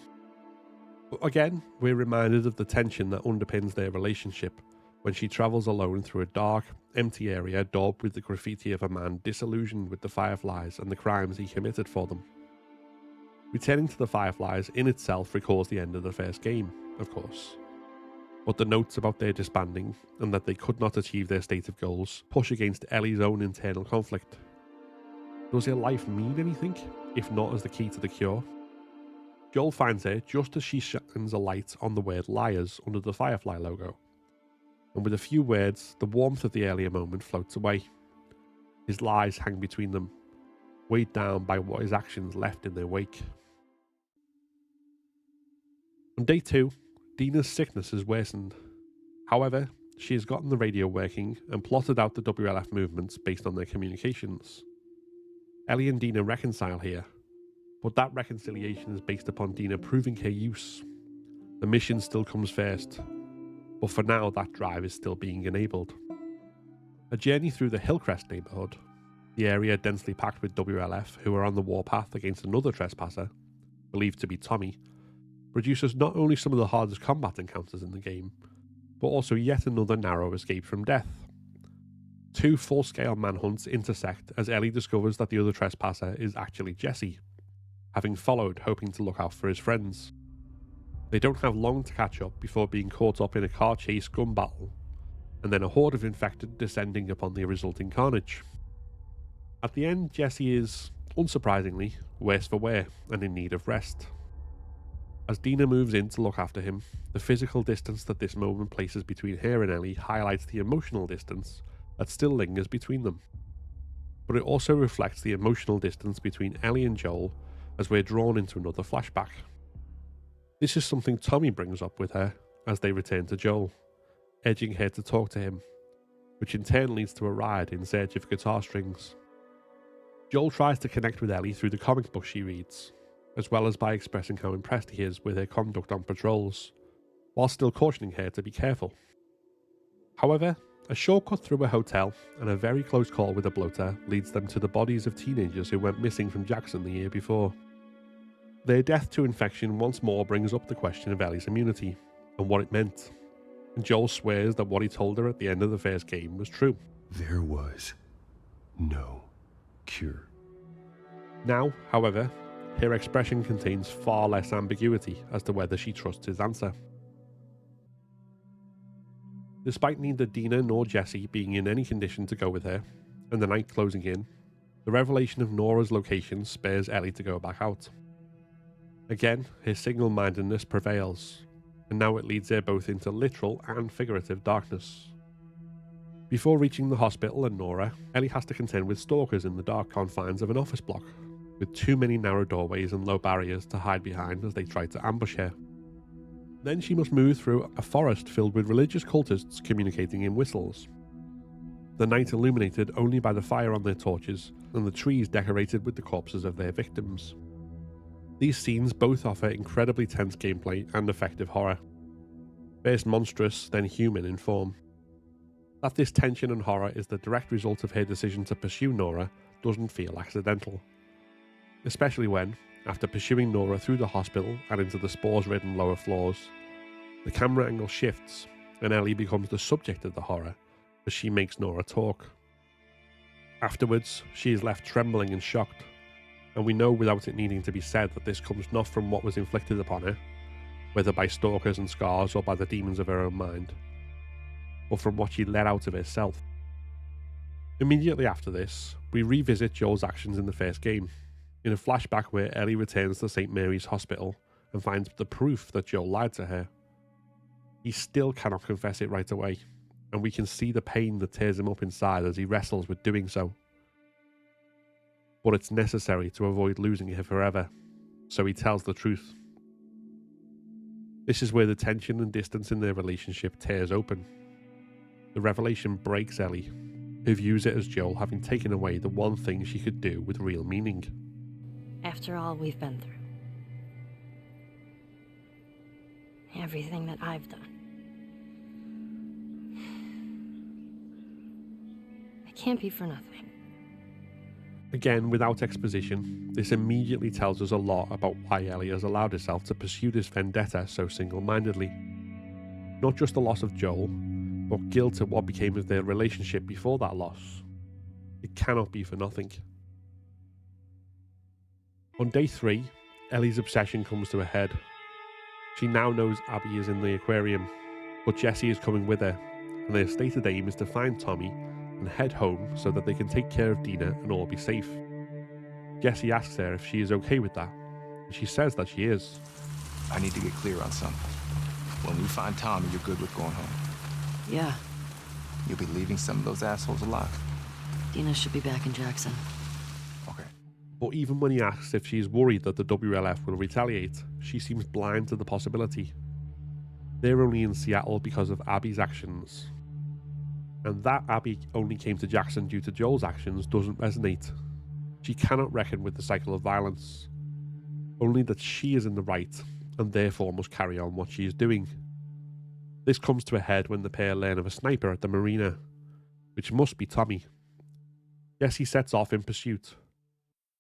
But again, we're reminded of the tension that underpins their relationship when she travels alone through a dark, empty area daubed with the graffiti of a man disillusioned with the Fireflies and the crimes he committed for them. Returning to the Fireflies in itself recalls the end of the first game, of course. But the notes about their disbanding and that they could not achieve their stated goals push against Ellie's own internal conflict. Does her life mean anything, if not as the key to the cure? Joel finds her just as she shines a light on the word liars under the Firefly logo. And with a few words, the warmth of the earlier moment floats away. His lies hang between them, weighed down by what his actions left in their wake. On day 2, Dina's sickness has worsened. However, she has gotten the radio working and plotted out the WLF movements based on their communications. Ellie and Dina reconcile here, but that reconciliation is based upon Dina proving her use. The mission still comes first, but for now that drive is still being enabled. A journey through the Hillcrest neighbourhood, the area densely packed with WLF who are on the warpath against another trespasser, believed to be Tommy, produces not only some of the hardest combat encounters in the game, but also yet another narrow escape from death. 2 full-scale manhunts intersect as Ellie discovers that the other trespasser is actually Jesse, having followed hoping to look out for his friends. They don't have long to catch up before being caught up in a car chase gun battle, and then a horde of infected descending upon the resulting carnage. At the end, Jesse is, unsurprisingly, worse for wear and in need of rest. As Dina moves in to look after him, the physical distance that this moment places between her and Ellie highlights the emotional distance that still lingers between them. But it also reflects the emotional distance between Ellie and Joel as we're drawn into another flashback. This is something Tommy brings up with her as they return to Joel, edging her to talk to him, which in turn leads to a ride in search of guitar strings. Joel tries to connect with Ellie through the comic book she reads, as well as by expressing how impressed he is with her conduct on patrols, while still cautioning her to be careful. However, a shortcut through a hotel and a very close call with a bloater leads them to the bodies of teenagers who went missing from Jackson the year before. Their death to infection once more brings up the question of Ellie's immunity, and what it meant. and Joel swears that what he told her at the end of the first game was true. There was no cure. Now, however, her expression contains far less ambiguity as to whether she trusts his answer. Despite neither Dina nor Jesse being in any condition to go with her, and the night closing in, the revelation of Nora's location spurs Ellie to go back out. Again, her single-mindedness prevails, and now it leads her both into literal and figurative darkness. Before reaching the hospital and Nora, Ellie has to contend with stalkers in the dark confines of an office block, with too many narrow doorways and low barriers to hide behind as they try to ambush her. Then she must move through a forest filled with religious cultists communicating in whistles. The night illuminated only by the fire on their torches, and the trees decorated with the corpses of their victims. These scenes both offer incredibly tense gameplay and effective horror. First monstrous, then human in form. That this tension and horror is the direct result of her decision to pursue Nora doesn't feel accidental. Especially when, after pursuing Nora through the hospital and into the spores-ridden lower floors, the camera angle shifts and Ellie becomes the subject of the horror as she makes Nora talk. Afterwards, she is left trembling and shocked, and we know without it needing to be said that this comes not from what was inflicted upon her, whether by stalkers and scars or by the demons of her own mind, but from what she let out of herself. Immediately after this, we revisit Joel's actions in the first game, in a flashback where Ellie returns to St. Mary's Hospital and finds the proof that Joel lied to her. He still cannot confess it right away, and we can see the pain that tears him up inside as he wrestles with doing so. But it's necessary to avoid losing her forever, so he tells the truth. This is where the tension and distance in their relationship tears open. The revelation breaks Ellie, who views it as Joel having taken away the one thing she could do with real meaning. After all we've been through. Everything that I've done. It can't be for nothing. Again, without exposition, this immediately tells us a lot about why Ellie has allowed herself to pursue this vendetta so single-mindedly. Not just the loss of Joel, but guilt at what became of their relationship before that loss. It cannot be for nothing. On day 3, Ellie's obsession comes to a head. She now knows Abby is in the aquarium, but Jesse is coming with her, and their stated aim is to find Tommy and head home so that they can take care of Dina and all be safe. Jesse asks her if she is okay with that, and she says that she is. I need to get clear on something. When we find Tommy, you're good with going home. Yeah. You'll be leaving some of those assholes alive. Dina should be back in Jackson. But even when he asks if she is worried that the WLF will retaliate, she seems blind to the possibility. They're only in Seattle because of Abby's actions. And that Abby only came to Jackson due to Joel's actions doesn't resonate. She cannot reckon with the cycle of violence. Only that she is in the right, and therefore must carry on what she is doing. This comes to a head when the pair learn of a sniper at the marina, which must be Tommy. Jesse sets off in pursuit,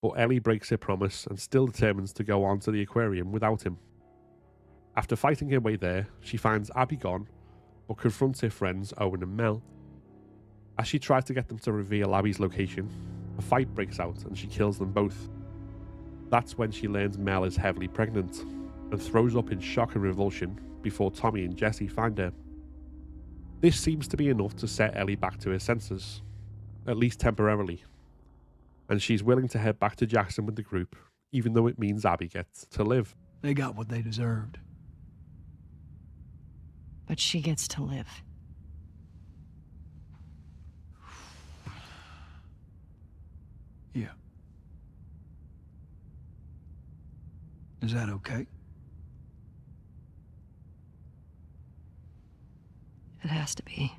but Ellie breaks her promise and still determines to go on to the aquarium without him. After fighting her way there, she finds Abby gone, but confronts her friends Owen and Mel. As she tries to get them to reveal Abby's location, a fight breaks out and she kills them both. That's when she learns Mel is heavily pregnant, and throws up in shock and revulsion before Tommy and Jesse find her. This seems to be enough to set Ellie back to her senses, at least temporarily, and she's willing to head back to Jackson with the group, even though it means Abby gets to live. They got what they deserved. But she gets to live. Yeah. Is that okay? It has to be.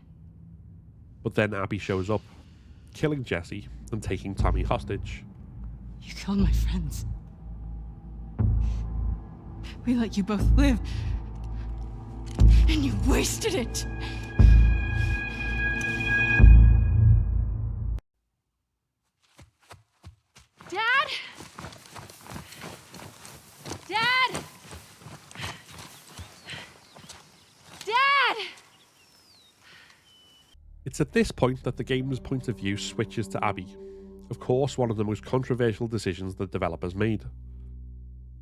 But then Abby shows up, killing Jesse and taking Tommy hostage. You killed my friends. We let you both live. And you wasted it. Dad? Dad? Dad! It's at this point that the game's point of view switches to Abby. Of course, one of the most controversial decisions the developers made.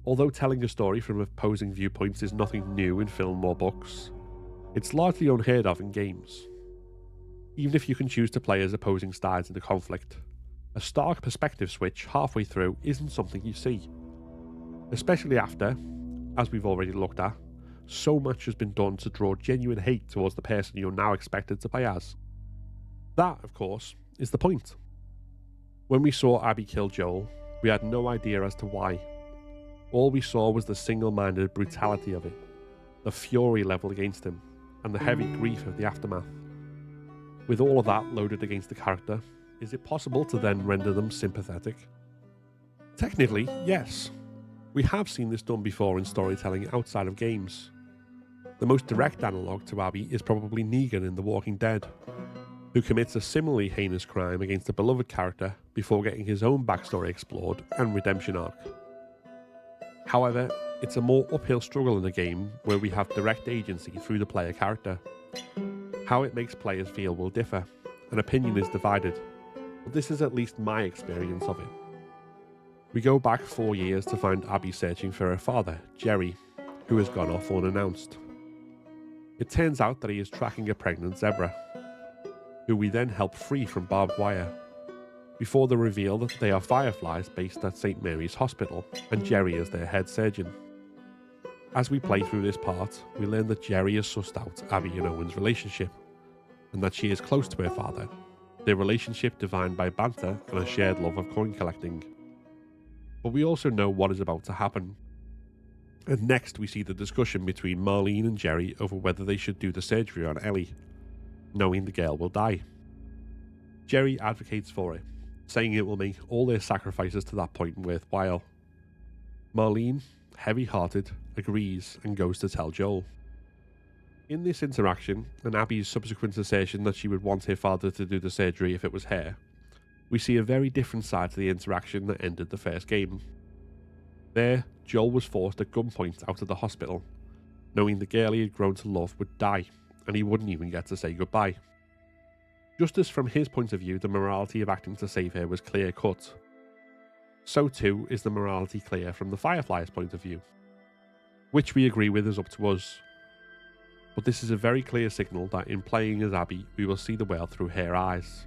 Although telling a story from opposing viewpoints is nothing new in film or books, it's largely unheard of in games. Even if you can choose to play as opposing sides in a conflict, a stark perspective switch halfway through isn't something you see. Especially after, as we've already looked at, so much has been done to draw genuine hate towards the person you're now expected to play as. That, of course, is the point. When we saw Abby kill Joel, we had no idea as to why. All we saw was the single-minded brutality of it, the fury levelled against him, and the heavy grief of the aftermath. With all of that loaded against the character, is it possible to then render them sympathetic? Technically, yes. We have seen this done before in storytelling outside of games. The most direct analogue to Abby is probably Negan in The Walking Dead, who commits a similarly heinous crime against a beloved character before getting his own backstory explored and redemption arc. However, it's a more uphill struggle in a game where we have direct agency through the player character. How it makes players feel will differ, and opinion is divided, but this is at least my experience of it. We go back 4 years to find Abby searching for her father, Jerry, who has gone off unannounced. It turns out that he is tracking a pregnant zebra, who we then help free from barbed wire, before the reveal that they are fireflies based at St. Mary's Hospital, and Jerry is their head surgeon. As we play through this part, we learn that Jerry has sussed out Abby and Owen's relationship, and that she is close to her father, their relationship defined by banter and a shared love of coin collecting. But we also know what is about to happen. And next we see the discussion between Marlene and Jerry over whether they should do the surgery on Ellie, knowing the girl will die. Jerry advocates for it, saying it will make all their sacrifices to that point worthwhile. Marlene, heavy-hearted, agrees and goes to tell Joel. In this interaction, and Abby's subsequent assertion that she would want her father to do the surgery if it was her, we see a very different side to the interaction that ended the first game. There, Joel was forced at gunpoint out of the hospital, knowing the girl he had grown to love would die, and he wouldn't even get to say goodbye. Just as from his point of view the morality of acting to save her was clear-cut, so too is the morality clear from the Firefly's point of view. Which we agree with is up to us. But this is a very clear signal that in playing as Abby, we will see the world through her eyes.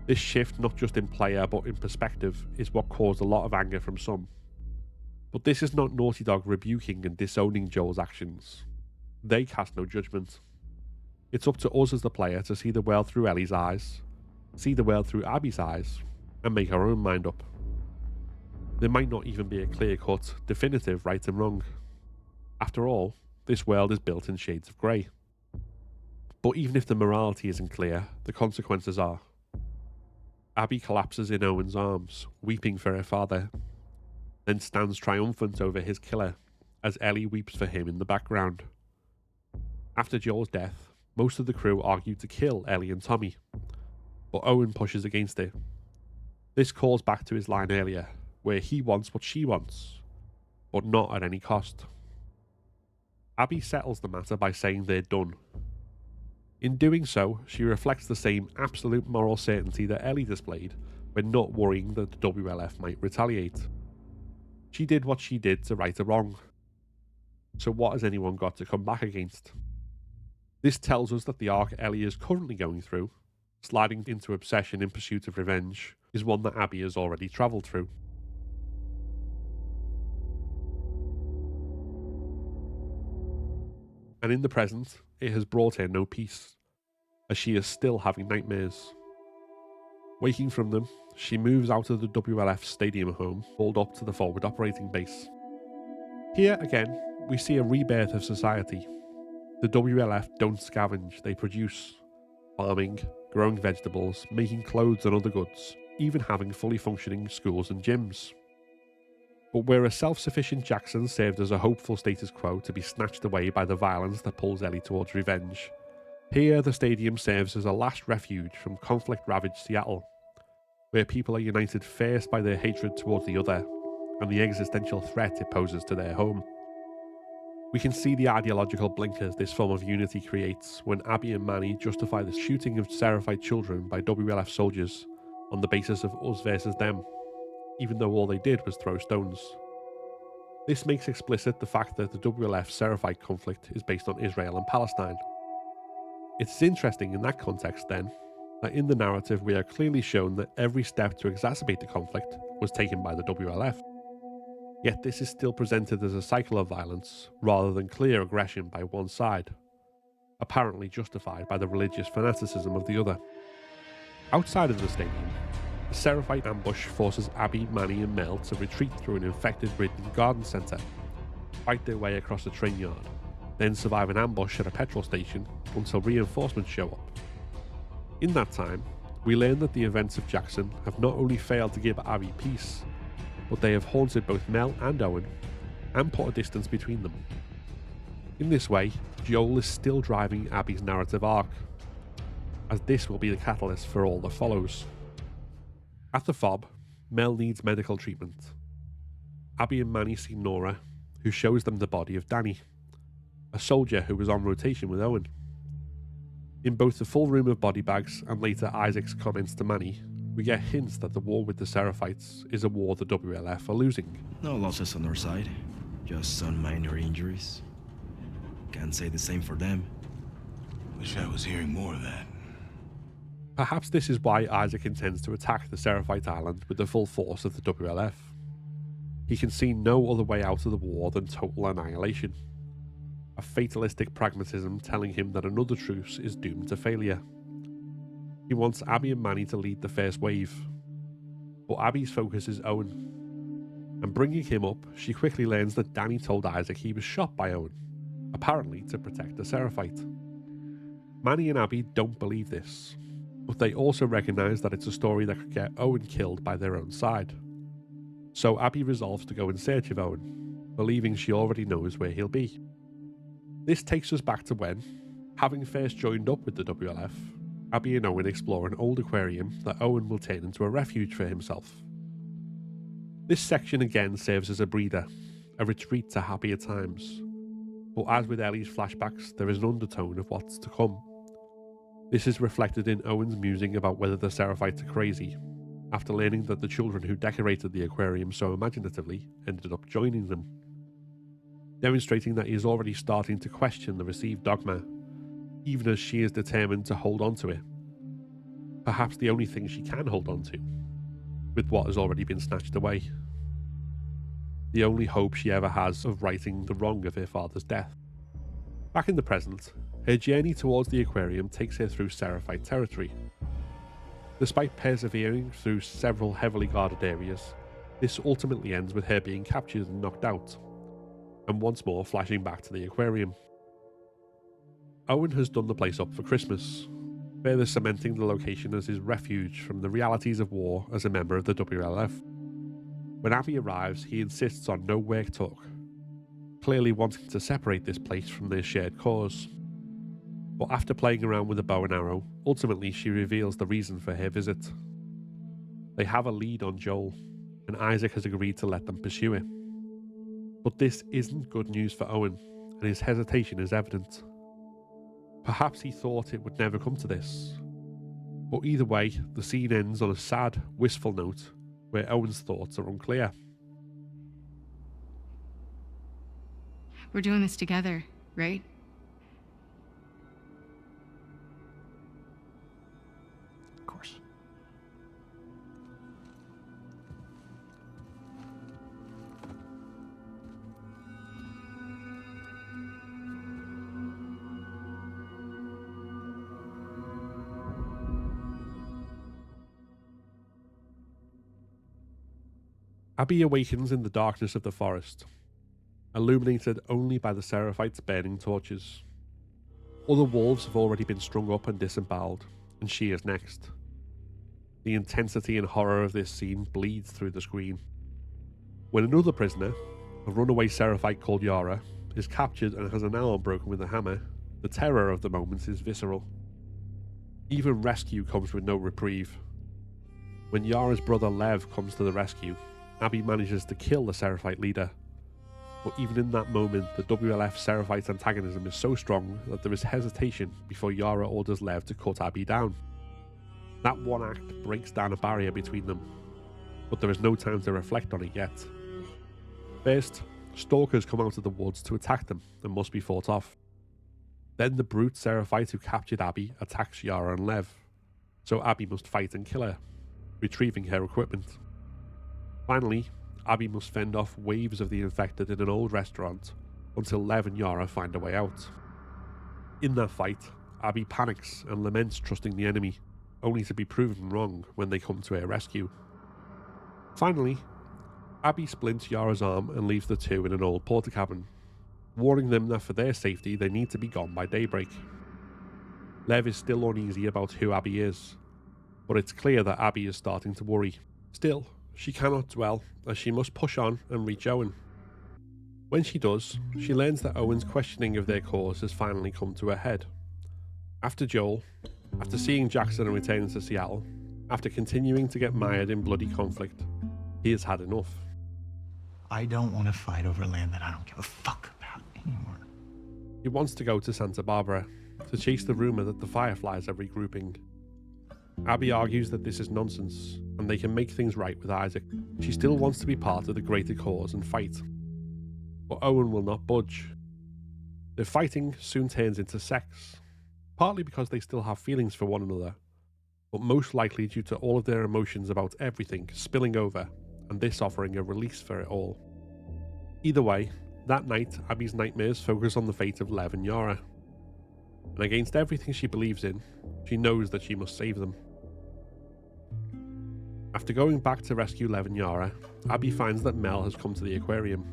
This shift, not just in player but in perspective, is what caused a lot of anger from some. But this is not Naughty Dog rebuking and disowning Joel's actions. They cast no judgment. It's up to us as the player to see the world through Ellie's eyes, see the world through Abby's eyes, and make our own mind up. There might not even be a clear-cut, definitive right and wrong. After all, this world is built in shades of grey. But even if the morality isn't clear, the consequences are. Abby collapses in Owen's arms, weeping for her father, then stands triumphant over his killer, as Ellie weeps for him in the background. After Joel's death, most of the crew argue to kill Ellie and Tommy, but Owen pushes against it. This calls back to his line earlier, where he wants what she wants, but not at any cost. Abby settles the matter by saying they're done. In doing so, she reflects the same absolute moral certainty that Ellie displayed when not worrying that the WLF might retaliate. She did what she did to right a wrong. So what has anyone got to come back against? This tells us that the arc Ellie is currently going through, sliding into obsession in pursuit of revenge, is one that Abby has already travelled through. And in the present, it has brought her no peace, as she is still having nightmares. Waking from them, she moves out of the WLF stadium home, hauled up to the forward operating base. Here again, we see a rebirth of society. The WLF don't scavenge, they produce. Farming, growing vegetables, making clothes and other goods, even having fully functioning schools and gyms. But where a self-sufficient Jackson served as a hopeful status quo to be snatched away by the violence that pulls Ellie towards revenge, here the stadium serves as a last refuge from conflict-ravaged Seattle, where people are united first by their hatred towards the other and the existential threat it poses to their home. We can see the ideological blinkers this form of unity creates when Abby and Manny justify the shooting of Seraphite children by WLF soldiers on the basis of us versus them, even though all they did was throw stones. This makes explicit the fact that the WLF Seraphite conflict is based on Israel and Palestine. It's interesting in that context, then, that in the narrative we are clearly shown that every step to exacerbate the conflict was taken by the WLF. Yet this is still presented as a cycle of violence rather than clear aggression by one side, apparently justified by the religious fanaticism of the other. Outside of the stadium, the Seraphite ambush forces Abby, Manny and Mel to retreat through an infected-ridden garden centre, fight their way across a train yard, then survive an ambush at a petrol station until reinforcements show up. In that time, we learn that the events of Jackson have not only failed to give Abby peace, but they have haunted both Mel and Owen, and put a distance between them. In this way, Joel is still driving Abby's narrative arc, as this will be the catalyst for all that follows. At the FOB, Mel needs medical treatment. Abby and Manny see Nora, who shows them the body of Danny, a soldier who was on rotation with Owen. In both the full room of body bags and later Isaac's comments to Manny, we get hints that the war with the Seraphites is a war the WLF are losing. No losses on our side, just some minor injuries. Can't say the same for them. Wish I was hearing more of that. Perhaps this is why Isaac intends to attack the Seraphite island with the full force of the WLF. He can see no other way out of the war than total annihilation. A fatalistic pragmatism telling him that another truce is doomed to failure. He wants Abby and Manny to lead the first wave, but Abby's focus is Owen. And bringing him up, she quickly learns that Danny told Isaac he was shot by Owen, apparently to protect the Seraphite. Manny and Abby don't believe this, but they also recognise that it's a story that could get Owen killed by their own side. So Abby resolves to go in search of Owen, believing she already knows where he'll be. This takes us back to when, having first joined up with the WLF, Abby and Owen explore an old aquarium that Owen will turn into a refuge for himself. This section again serves as a breather, a retreat to happier times. But as with Ellie's flashbacks, there is an undertone of what's to come. This is reflected in Owen's musing about whether the Seraphites are crazy, after learning that the children who decorated the aquarium so imaginatively ended up joining them, demonstrating that he is already starting to question the received dogma, even as she is determined to hold on to it. Perhaps the only thing she can hold on to, with what has already been snatched away. The only hope she ever has of righting the wrong of her father's death. Back in the present, her journey towards the aquarium takes her through Seraphite territory. Despite persevering through several heavily guarded areas, this ultimately ends with her being captured and knocked out, and once more flashing back to the aquarium. Owen has done the place up for Christmas, further cementing the location as his refuge from the realities of war as a member of the WLF. When Abby arrives, he insists on no work talk, clearly wanting to separate this place from their shared cause. But after playing around with a bow and arrow, ultimately she reveals the reason for her visit. They have a lead on Joel, and Isaac has agreed to let them pursue it. But this isn't good news for Owen, and his hesitation is evident. Perhaps he thought it would never come to this. But either way, the scene ends on a sad, wistful note, where Owen's thoughts are unclear. We're doing this together, right? Of course. Abby awakens in the darkness of the forest, illuminated only by the Seraphites' burning torches. Other wolves have already been strung up and disemboweled, and she is next. The intensity and horror of this scene bleeds through the screen. When another prisoner, a runaway Seraphite called Yara, is captured and has an arm broken with a hammer, the terror of the moment is visceral. Even rescue comes with no reprieve. When Yara's brother Lev comes to the rescue, Abby manages to kill the Seraphite leader, but even in that moment, the WLF Seraphite's antagonism is so strong that there is hesitation before Yara orders Lev to cut Abby down. That one act breaks down a barrier between them, but there is no time to reflect on it yet. First, stalkers come out of the woods to attack them and must be fought off. Then the brute Seraphite who captured Abby attacks Yara and Lev, so Abby must fight and kill her, retrieving her equipment. Finally, Abby must fend off waves of the infected in an old restaurant until Lev and Yara find a way out. In that fight, Abby panics and laments trusting the enemy, only to be proven wrong when they come to her rescue. Finally, Abby splints Yara's arm and leaves the two in an old porta cabin, warning them that for their safety they need to be gone by daybreak. Lev is still uneasy about who Abby is, but it's clear that Abby is starting to worry. Still, she cannot dwell, as she must push on and reach Owen. When she does, she learns that Owen's questioning of their cause has finally come to a head. After Joel, after seeing Jackson and returning to Seattle, after continuing to get mired in bloody conflict, he has had enough. I don't want to fight over land that I don't give a fuck about anymore. He wants to go to Santa Barbara, to chase the rumour that the Fireflies are regrouping. Abby argues that this is nonsense, and they can make things right with Isaac. She still wants to be part of the greater cause and fight. But Owen will not budge. Their fighting soon turns into sex, partly because they still have feelings for one another, but most likely due to all of their emotions about everything spilling over, and this offering a release for it all. Either way, that night, Abby's nightmares focus on the fate of Lev and Yara. And against everything she believes in, she knows that she must save them. After going back to rescue Lev and Yara, Abby finds that Mel has come to the aquarium.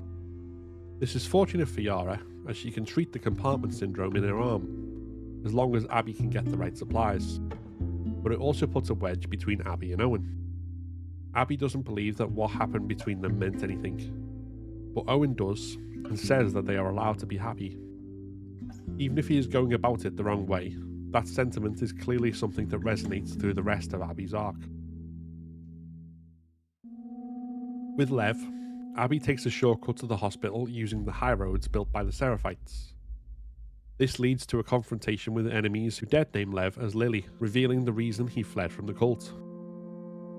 This is fortunate for Yara, as she can treat the compartment syndrome in her arm, as long as Abby can get the right supplies. But it also puts a wedge between Abby and Owen. Abby doesn't believe that what happened between them meant anything, but Owen does, and says that they are allowed to be happy. Even if he is going about it the wrong way, that sentiment is clearly something that resonates through the rest of Abby's arc. With Lev, Abby takes a shortcut to the hospital using the high roads built by the Seraphites. This leads to a confrontation with enemies who dead-name Lev as Lily, revealing the reason he fled from the cult.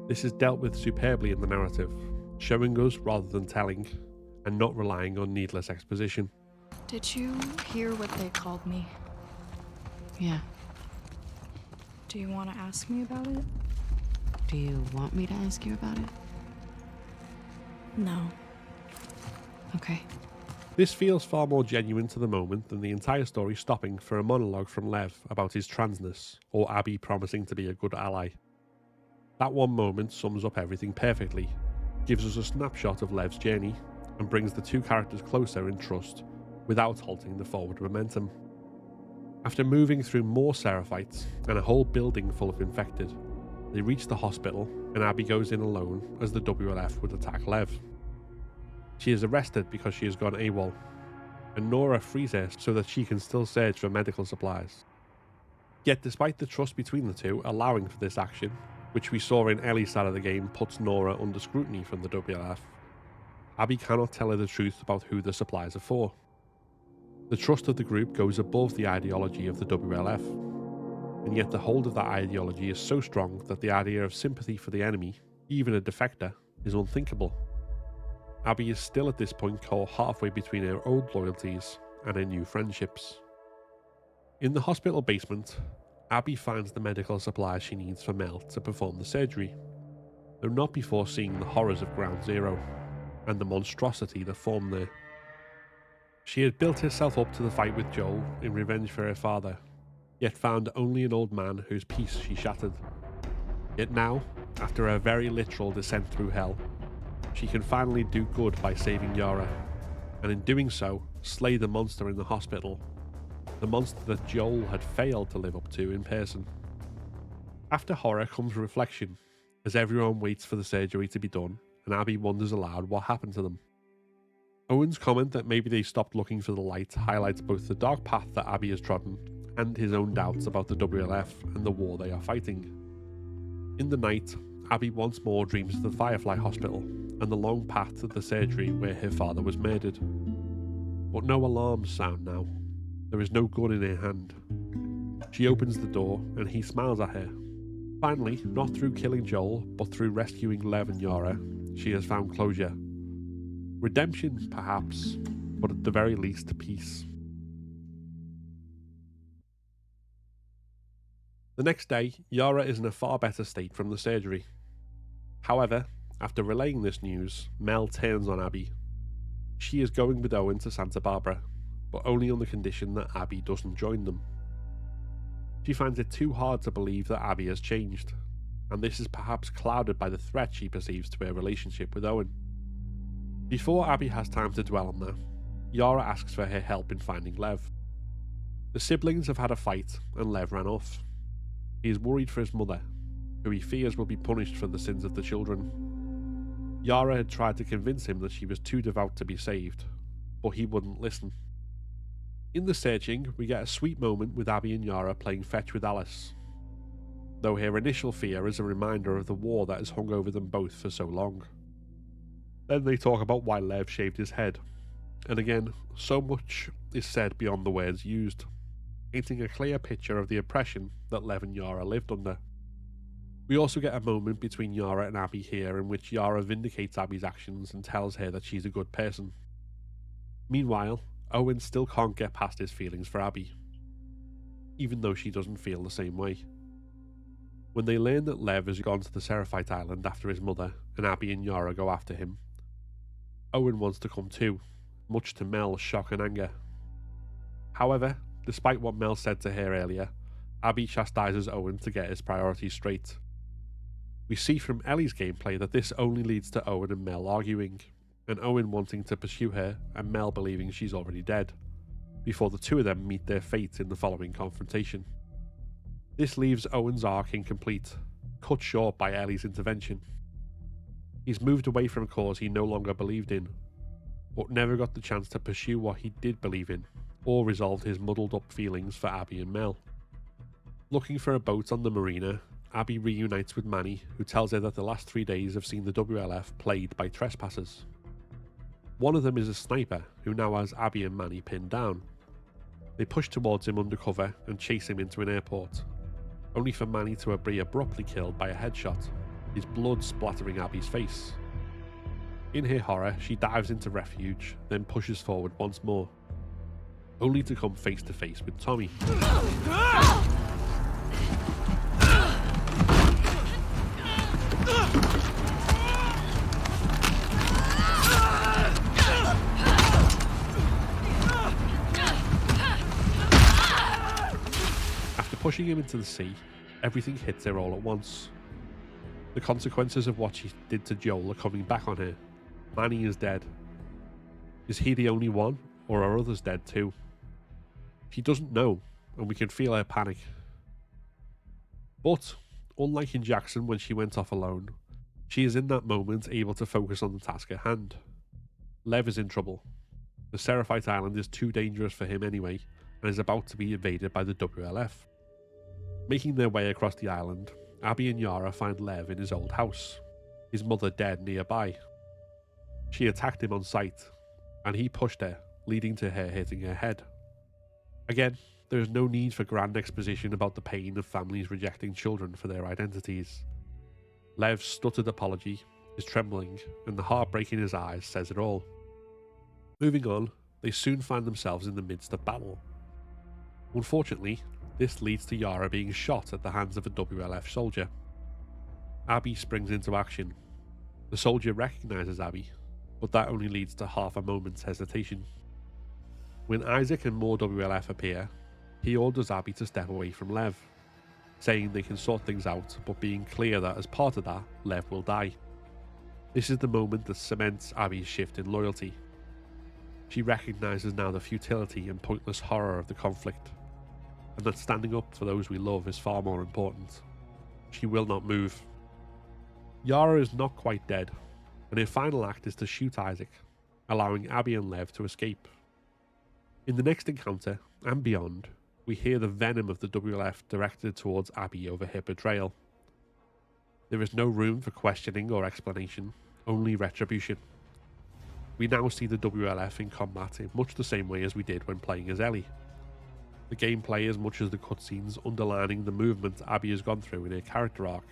This is dealt with superbly in the narrative, showing us rather than telling, and not relying on needless exposition. Did you hear what they called me? Yeah. Do you want to ask me about it? Do you want me to ask you about it? No. Okay. This feels far more genuine to the moment than the entire story stopping for a monologue from Lev about his transness, or Abby promising to be a good ally. That one moment sums up everything perfectly, gives us a snapshot of Lev's journey, and brings the two characters closer in trust, without halting the forward momentum. After moving through more Seraphites and a whole building full of infected, they reach the hospital and Abby goes in alone as the WLF would attack Lev. She is arrested because she has gone AWOL, and Nora frees her so that she can still search for medical supplies. Yet despite the trust between the two allowing for this action, which we saw in Ellie's side of the game puts Nora under scrutiny from the WLF, Abby cannot tell her the truth about who the supplies are for. The trust of the group goes above the ideology of the WLF, and yet the hold of that ideology is so strong that the idea of sympathy for the enemy, even a defector, is unthinkable. Abby is still at this point caught halfway between her old loyalties and her new friendships. In the hospital basement, Abby finds the medical supplies she needs for Mel to perform the surgery, though not before seeing the horrors of Ground Zero and the monstrosity that formed there. She had built herself up to the fight with Joel in revenge for her father, yet found only an old man whose peace she shattered. Yet now, after a very literal descent through hell, she can finally do good by saving Yara, and in doing so, slay the monster in the hospital, the monster that Joel had failed to live up to in person. After horror comes reflection, as everyone waits for the surgery to be done, and Abby wonders aloud what happened to them. Owen's comment that maybe they stopped looking for the light highlights both the dark path that Abby has trodden and his own doubts about the WLF and the war they are fighting. In the night, Abby once more dreams of the Firefly Hospital and the long path to the surgery where her father was murdered. But no alarms sound now. There is no gun in her hand. She opens the door and he smiles at her. Finally, not through killing Joel, but through rescuing Lev and Yara, she has found closure. Redemption, perhaps, but at the very least, peace. The next day, Yara is in a far better state from the surgery. However, after relaying this news, Mel turns on Abby. She is going with Owen to Santa Barbara, but only on the condition that Abby doesn't join them. She finds it too hard to believe that Abby has changed, and this is perhaps clouded by the threat she perceives to her relationship with Owen. Before Abby has time to dwell on that, Yara asks for her help in finding Lev. The siblings have had a fight, and Lev ran off. He is worried for his mother, who he fears will be punished for the sins of the children. Yara had tried to convince him that she was too devout to be saved, but he wouldn't listen. In the searching, we get a sweet moment with Abby and Yara playing fetch with Alice, though her initial fear is a reminder of the war that has hung over them both for so long. Then they talk about why Lev shaved his head, and again, so much is said beyond the words used, painting a clear picture of the oppression that Lev and Yara lived under. We also get a moment between Yara and Abby here in which Yara vindicates Abby's actions and tells her that she's a good person. Meanwhile, Owen still can't get past his feelings for Abby, even though she doesn't feel the same way. When they learn that Lev has gone to the Seraphite Island after his mother, and Abby and Yara go after him, Owen wants to come too, much to Mel's shock and anger. However, despite what Mel said to her earlier, Abby chastises Owen to get his priorities straight. We see from Ellie's gameplay that this only leads to Owen and Mel arguing, and Owen wanting to pursue her and Mel believing she's already dead, before the two of them meet their fate in the following confrontation. This leaves Owen's arc incomplete, cut short by Ellie's intervention. He's moved away from a cause he no longer believed in, but never got the chance to pursue what he did believe in, or resolved his muddled up feelings for Abby and Mel. Looking for a boat on the marina, Abby reunites with Manny, who tells her that the last 3 days have seen the WLF plagued by trespassers. One of them is a sniper, who now has Abby and Manny pinned down. They push towards him undercover and chase him into an airport, only for Manny to be abruptly killed by a headshot, his blood splattering Abby's face. In her horror, she dives into refuge, then pushes forward once more, only to come face to face with Tommy. After pushing him into the sea, everything hits her all at once. The consequences of what she did to Joel are coming back on her. Manny is dead. Is he the only one, or are others dead too? She doesn't know, and we can feel her panic. But, unlike in Jackson when she went off alone, she is in that moment able to focus on the task at hand. Lev is in trouble. The Seraphite Island is too dangerous for him anyway, and is about to be invaded by the WLF. Making their way across the island, Abby and Yara find Lev in his old house, his mother dead nearby. She attacked him on sight, and he pushed her, leading to her hitting her head. Again, there is no need for grand exposition about the pain of families rejecting children for their identities. Lev's stuttered apology is trembling, and the heartbreak in his eyes says it all. Moving on, they soon find themselves in the midst of battle. Unfortunately, this leads to Yara being shot at the hands of a WLF soldier. Abby springs into action. The soldier recognizes Abby, but that only leads to half a moment's hesitation. When Isaac and more WLF appear, he orders Abby to step away from Lev, saying they can sort things out, but being clear that as part of that, Lev will die. This is the moment that cements Abby's shift in loyalty. She recognizes now the futility and pointless horror of the conflict, and that standing up for those we love is far more important. She will not move. Yara is not quite dead, and her final act is to shoot Isaac, allowing Abby and Lev to escape. In the next encounter, and beyond, we hear the venom of the WLF directed towards Abby over her betrayal. There is no room for questioning or explanation, only retribution. We now see the WLF in combat in much the same way as we did when playing as Ellie. The gameplay as much as the cutscenes underlining the movement Abby has gone through in her character arc,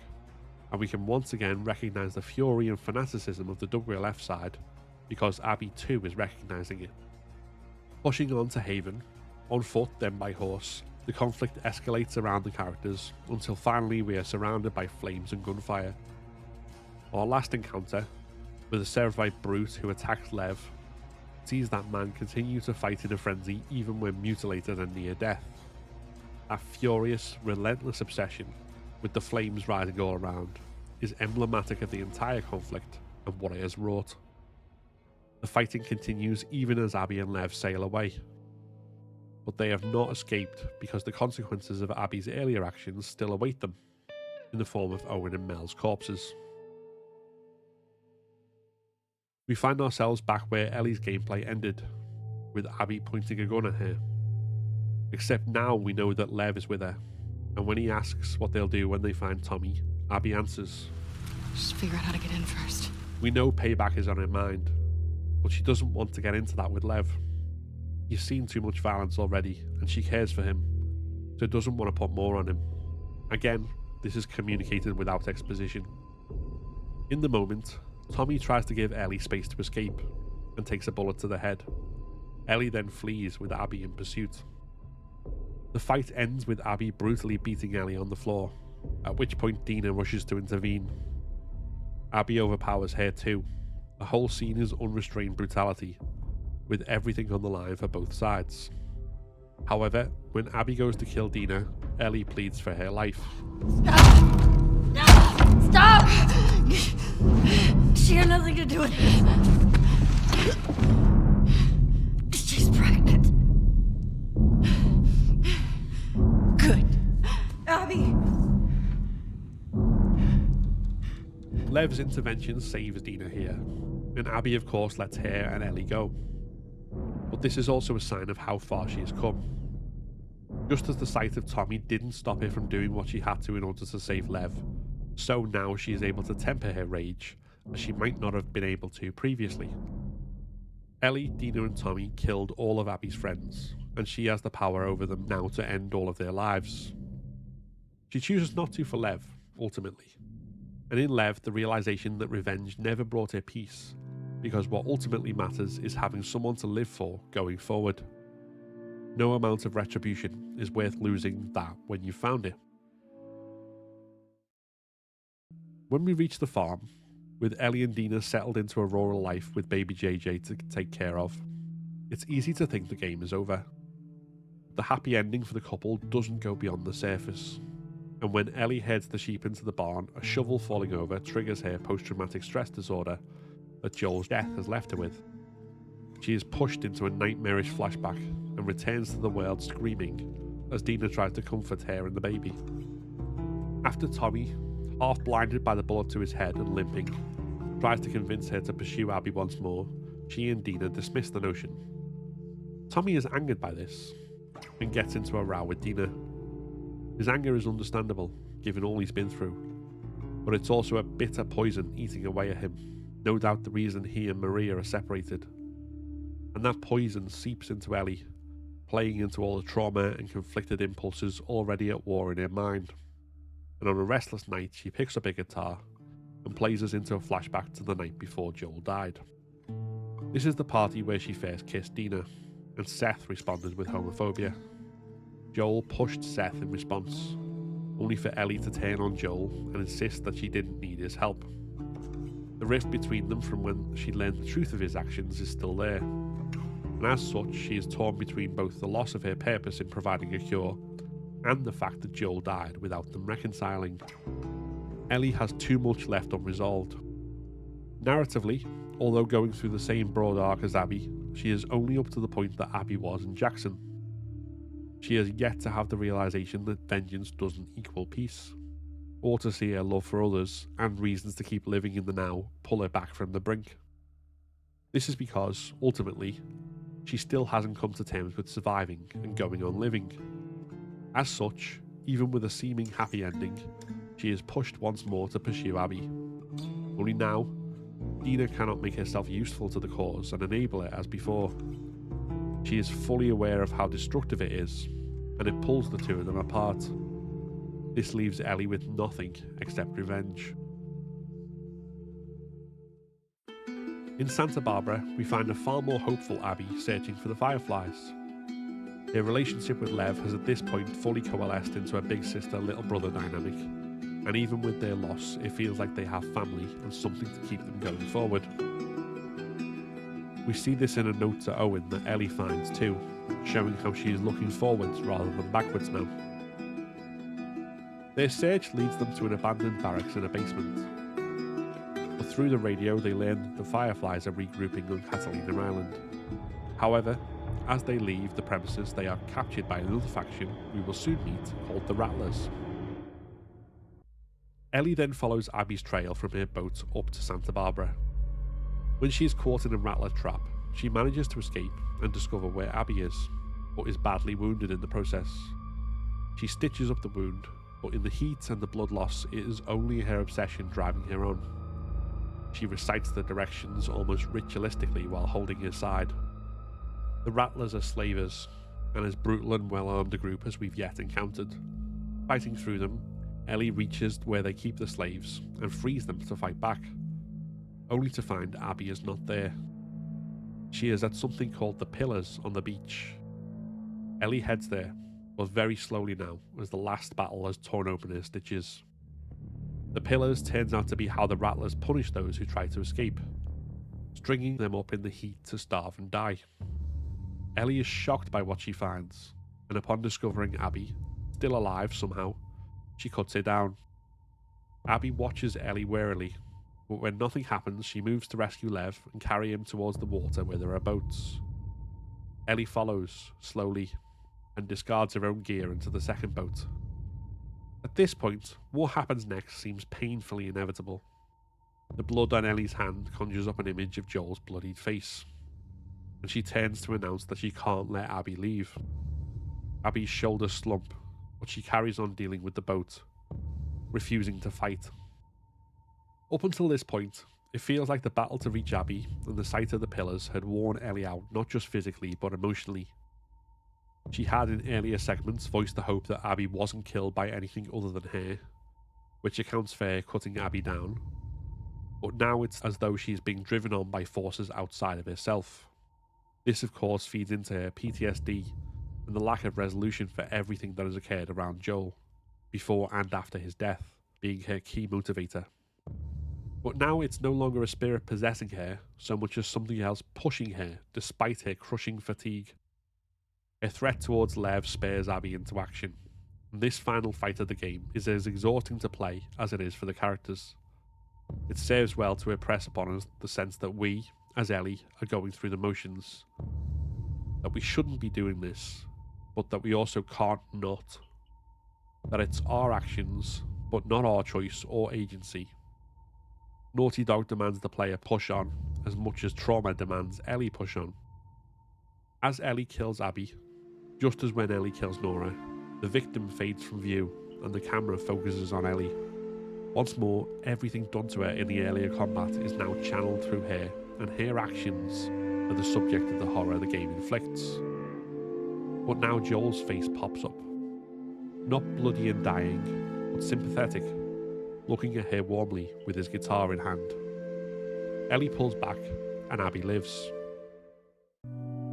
and we can once again recognise the fury and fanaticism of the WLF side, because Abby too is recognising it. Pushing on to Haven, on foot then by horse, the conflict escalates around the characters until finally we are surrounded by flames and gunfire. Our last encounter, with a Seraphite brute who attacks Lev, sees that man continue to fight in a frenzy even when mutilated and near death. That furious, relentless obsession, with the flames rising all around, is emblematic of the entire conflict and what it has wrought. The fighting continues even as Abby and Lev sail away. But they have not escaped because the consequences of Abby's earlier actions still await them, in the form of Owen and Mel's corpses. We find ourselves back where Ellie's gameplay ended, with Abby pointing a gun at her. Except now we know that Lev is with her, and when he asks what they'll do when they find Tommy, Abby answers, Just figure out how to get in first. We know payback is on her mind, but she doesn't want to get into that with Lev. He's seen too much violence already, and she cares for him, so doesn't want to put more on him. Again, this is communicated without exposition. In the moment, Tommy tries to give Ellie space to escape, and takes a bullet to the head. Ellie then flees with Abby in pursuit. The fight ends with Abby brutally beating Ellie on the floor, at which point Dina rushes to intervene. Abby overpowers her too. The whole scene is unrestrained brutality, with everything on the line for both sides. However, when Abby goes to kill Dina, Ellie pleads for her life. Stop! She had nothing to do with it. She's pregnant. Good. Abby! Lev's intervention saves Dina here, and Abby of course lets her and Ellie go. But this is also a sign of how far she has come. Just as the sight of Tommy didn't stop her from doing what she had to in order to save Lev, so now she is able to temper her rage, as she might not have been able to previously. Ellie, Dina and Tommy killed all of Abby's friends, and she has the power over them now to end all of their lives. She chooses not to for Lev, ultimately. And in Lev, the realization that revenge never brought her peace, because what ultimately matters is having someone to live for going forward. No amount of retribution is worth losing that when you've found it. When we reach the farm, with Ellie and Dina settled into a rural life with baby JJ to take care of, it's easy to think the game is over. The happy ending for the couple doesn't go beyond the surface, and when Ellie heads the sheep into the barn, a shovel falling over triggers her post-traumatic stress disorder that Joel's death has left her with. She is pushed into a nightmarish flashback and returns to the world screaming as Dina tries to comfort her and the baby. After Tommy, half blinded by the bullet to his head and limping, tries to convince her to pursue Abby once more, she and Dina dismiss the notion. Tommy is angered by this and gets into a row with Dina. His anger is understandable, given all he's been through, but it's also a bitter poison eating away at him, no doubt the reason he and Maria are separated. And that poison seeps into Ellie, playing into all the trauma and conflicted impulses already at war in her mind. And on a restless night, she picks up a guitar and plays us into a flashback to the night before Joel died. This is the party where she first kissed Dina, and Seth responded with homophobia. Joel pushed Seth in response, only for Ellie to turn on Joel and insist that she didn't need his help. The rift between them from when she learned the truth of his actions is still there, and as such she is torn between both the loss of her purpose in providing a cure and the fact that Joel died without them reconciling. Ellie has too much left unresolved. Narratively, although going through the same broad arc as Abby, she is only up to the point that Abby was in Jackson. She has yet to have the realization that vengeance doesn't equal peace, or to see her love for others and reasons to keep living in the now pull her back from the brink. This is because, ultimately, she still hasn't come to terms with surviving and going on living. As such, even with a seeming happy ending, she is pushed once more to pursue Abby. Only now, Dina cannot make herself useful to the cause and enable it as before. She is fully aware of how destructive it is, and it pulls the two of them apart. This leaves Ellie with nothing except revenge. In Santa Barbara, we find a far more hopeful Abby searching for the Fireflies. Her relationship with Lev has at this point fully coalesced into a big sister little brother dynamic, and even with their loss, it feels like they have family and something to keep them going forward. We see this in a note to Owen that Ellie finds too, showing how she is looking forwards rather than backwards now. Their search leads them to an abandoned barracks in a basement. But through the radio they learn that the Fireflies are regrouping on Catalina Island. However, as they leave the premises they are captured by another faction we will soon meet called the Rattlers. Ellie then follows Abby's trail from her boat up to Santa Barbara. When she is caught in a Rattler trap, she manages to escape and discover where Abby is, but is badly wounded in the process. She stitches up the wound, but in the heat and the blood loss, it is only her obsession driving her on. She recites the directions almost ritualistically while holding her side. The Rattlers are slavers, and as brutal and well-armed a group as we've yet encountered. Fighting through them, Ellie reaches where they keep the slaves and frees them to fight back, only to find Abby is not there. She is at something called the Pillars on the beach. Ellie heads there, but very slowly now, as the last battle has torn open her stitches. The Pillars turns out to be how the Rattlers punish those who try to escape, stringing them up in the heat to starve and die. Ellie is shocked by what she finds, and upon discovering Abby, still alive somehow, she cuts her down. Abby watches Ellie warily, but when nothing happens, she moves to rescue Lev and carry him towards the water where there are boats. Ellie follows, slowly, and discards her own gear into the second boat. At this point, what happens next seems painfully inevitable. The blood on Ellie's hand conjures up an image of Joel's bloodied face, and she turns to announce that she can't let Abby leave. Abby's shoulders slump, but she carries on dealing with the boat, refusing to fight. Up until this point, it feels like the battle to reach Abby and the sight of the Pillars had worn Ellie out not just physically but emotionally. She had in earlier segments voiced the hope that Abby wasn't killed by anything other than her, which accounts for her cutting Abby down, but now it's as though she is being driven on by forces outside of herself. This of course feeds into her PTSD and the lack of resolution for everything that has occurred around Joel, before and after his death, being her key motivator. But now it's no longer a spirit possessing her, so much as something else pushing her despite her crushing fatigue. Her threat towards Lev spurs Abby into action, and this final fight of the game is as exhausting to play as it is for the characters. It serves well to impress upon us the sense that we, as Ellie, are going through the motions, that we shouldn't be doing this, but that we also can't not, that it's our actions, but not our choice or agency. Naughty Dog demands the player push on as much as trauma demands Ellie push on. As Ellie kills Abby, just as when Ellie kills Nora, the victim fades from view and the camera focuses on Ellie. Once more, everything done to her in the earlier combat is now channeled through her, and her actions are the subject of the horror the game inflicts. But now Joel's face pops up. Not bloody and dying, but sympathetic, looking at her warmly with his guitar in hand. Ellie pulls back, and Abby lives.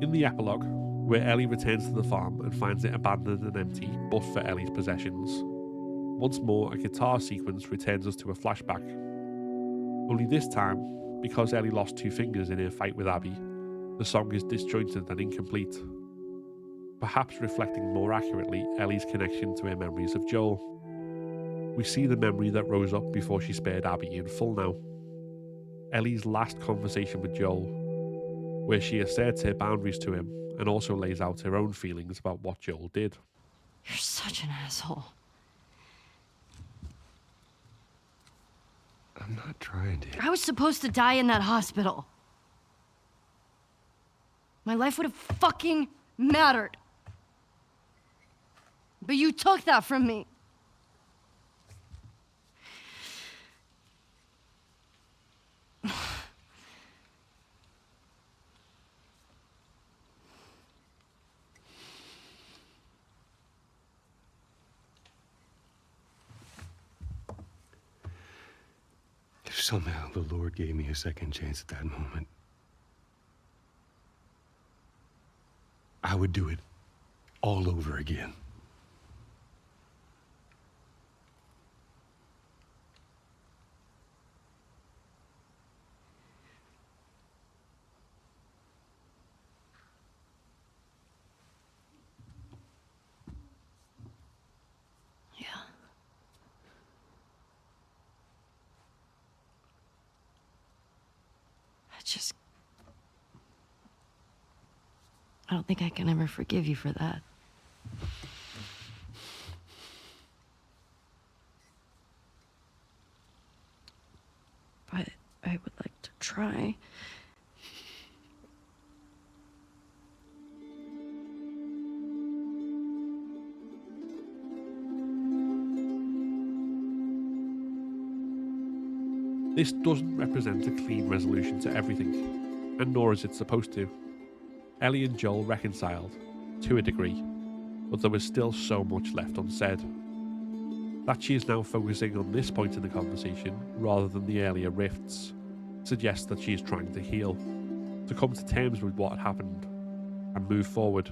In the epilogue, where Ellie returns to the farm and finds it abandoned and empty but for Ellie's possessions, once more a guitar sequence returns us to a flashback. Only this time, because Ellie lost 2 fingers in her fight with Abby, the song is disjointed and incomplete, perhaps reflecting more accurately Ellie's connection to her memories of Joel. We see the memory that rose up before she spared Abby in full now. Ellie's last conversation with Joel, where she asserts her boundaries to him and also lays out her own feelings about what Joel did. You're such an asshole. I'm not trying to. I was supposed to die in that hospital. My life would have fucking mattered. But you took that from me. somehow the Lord gave me a second chance at that moment, I would do it all over again. I don't think I can ever forgive you for that. But I would like to try. This doesn't represent a clean resolution to everything, and nor is it supposed to. Ellie and Joel reconciled, to a degree, but there was still so much left unsaid. That she is now focusing on this point in the conversation, rather than the earlier rifts, suggests that she is trying to heal, to come to terms with what had happened, and move forward.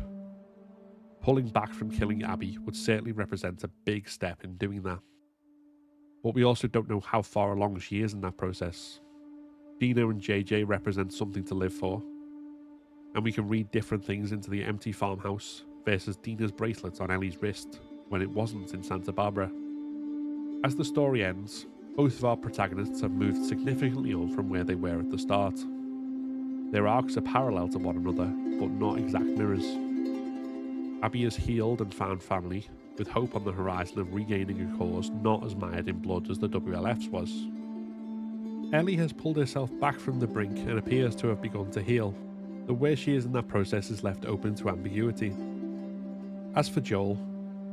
Pulling back from killing Abby would certainly represent a big step in doing that. But we also don't know how far along she is in that process. Dina and JJ represent something to live for, and we can read different things into the empty farmhouse versus Dina's bracelet on Ellie's wrist when it wasn't in Santa Barbara. As the story ends, both of our protagonists have moved significantly on from where they were at the start. Their arcs are parallel to one another, but not exact mirrors. Abby has healed and found family, with hope on the horizon of regaining a cause not as mired in blood as the WLF's was. Ellie has pulled herself back from the brink and appears to have begun to heal, though where she is in that process is left open to ambiguity. As for Joel,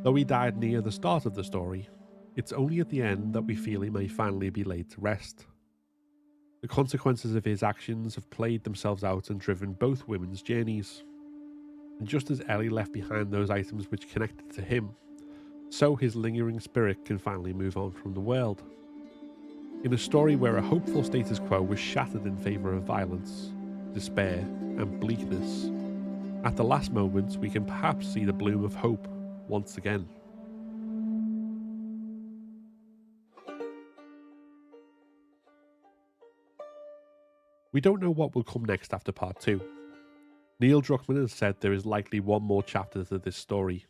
though he died near the start of the story, it's only at the end that we feel he may finally be laid to rest. The consequences of his actions have played themselves out and driven both women's journeys. And just as Ellie left behind those items which connected to him, so his lingering spirit can finally move on from the world. In a story where a hopeful status quo was shattered in favour of violence, despair, and bleakness, at the last moments we can perhaps see the bloom of hope once again. We don't know what will come next after part 2. Neil Druckmann has said there is likely one more chapter to this story,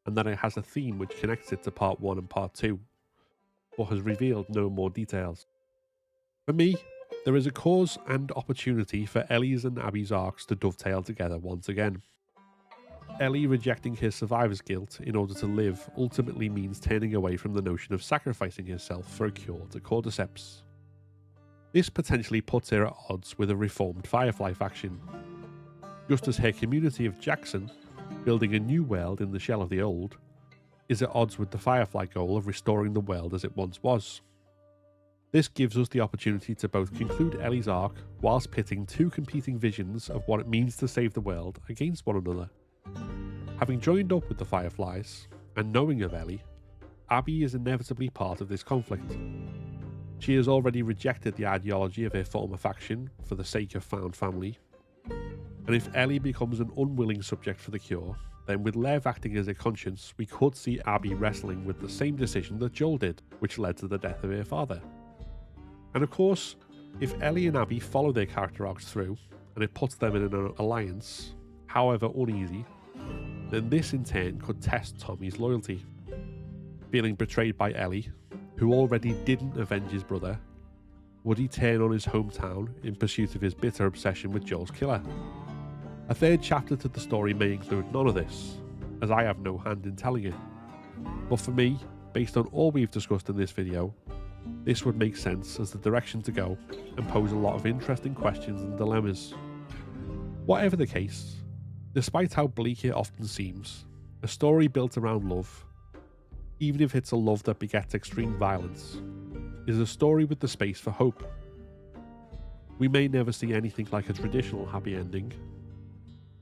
and that it has a theme which connects it to part 1 and part 2, but has revealed no more details. For me, there is a cause and opportunity for Ellie's and Abby's arcs to dovetail together once again. Ellie rejecting her survivor's guilt in order to live ultimately means turning away from the notion of sacrificing herself for a cure to cordyceps. This potentially puts her at odds with a reformed Firefly faction, just as her community of Jackson, building a new world in the shell of the old, is at odds with the Firefly goal of restoring the world as it once was. This gives us the opportunity to both conclude Ellie's arc whilst pitting two competing visions of what it means to save the world against one another. Having joined up with the Fireflies, and knowing of Ellie, Abby is inevitably part of this conflict. She has already rejected the ideology of her former faction for the sake of found family, and if Ellie becomes an unwilling subject for the cure, then with Lev acting as a conscience, we could see Abby wrestling with the same decision that Joel did, which led to the death of her father. And of course, if Ellie and Abby follow their character arcs through, and it puts them in an alliance, however uneasy, then this in turn could test Tommy's loyalty. Feeling betrayed by Ellie, who already didn't avenge his brother, would he turn on his hometown in pursuit of his bitter obsession with Joel's killer? A third chapter to the story may include none of this, as I have no hand in telling it. But for me, based on all we've discussed in this video, this would make sense as the direction to go and pose a lot of interesting questions and dilemmas. Whatever the case, despite how bleak it often seems, a story built around love, even if it's a love that begets extreme violence, is a story with the space for hope. We may never see anything like a traditional happy ending,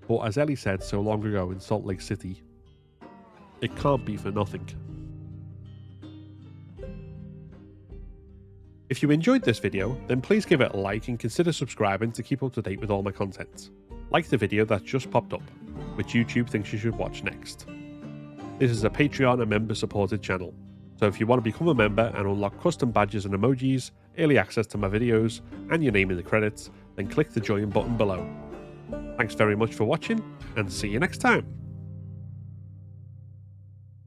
but as Ellie said so long ago in Salt Lake City, it can't be for nothing. If you enjoyed this video, then please give it a like and consider subscribing to keep up to date with all my content. Like the video that just popped up, which YouTube thinks you should watch next. This is a Patreon and member supported channel, so if you want to become a member and unlock custom badges and emojis, early access to my videos, and your name in the credits, then click the join button below. Thanks very much for watching, and see you next time.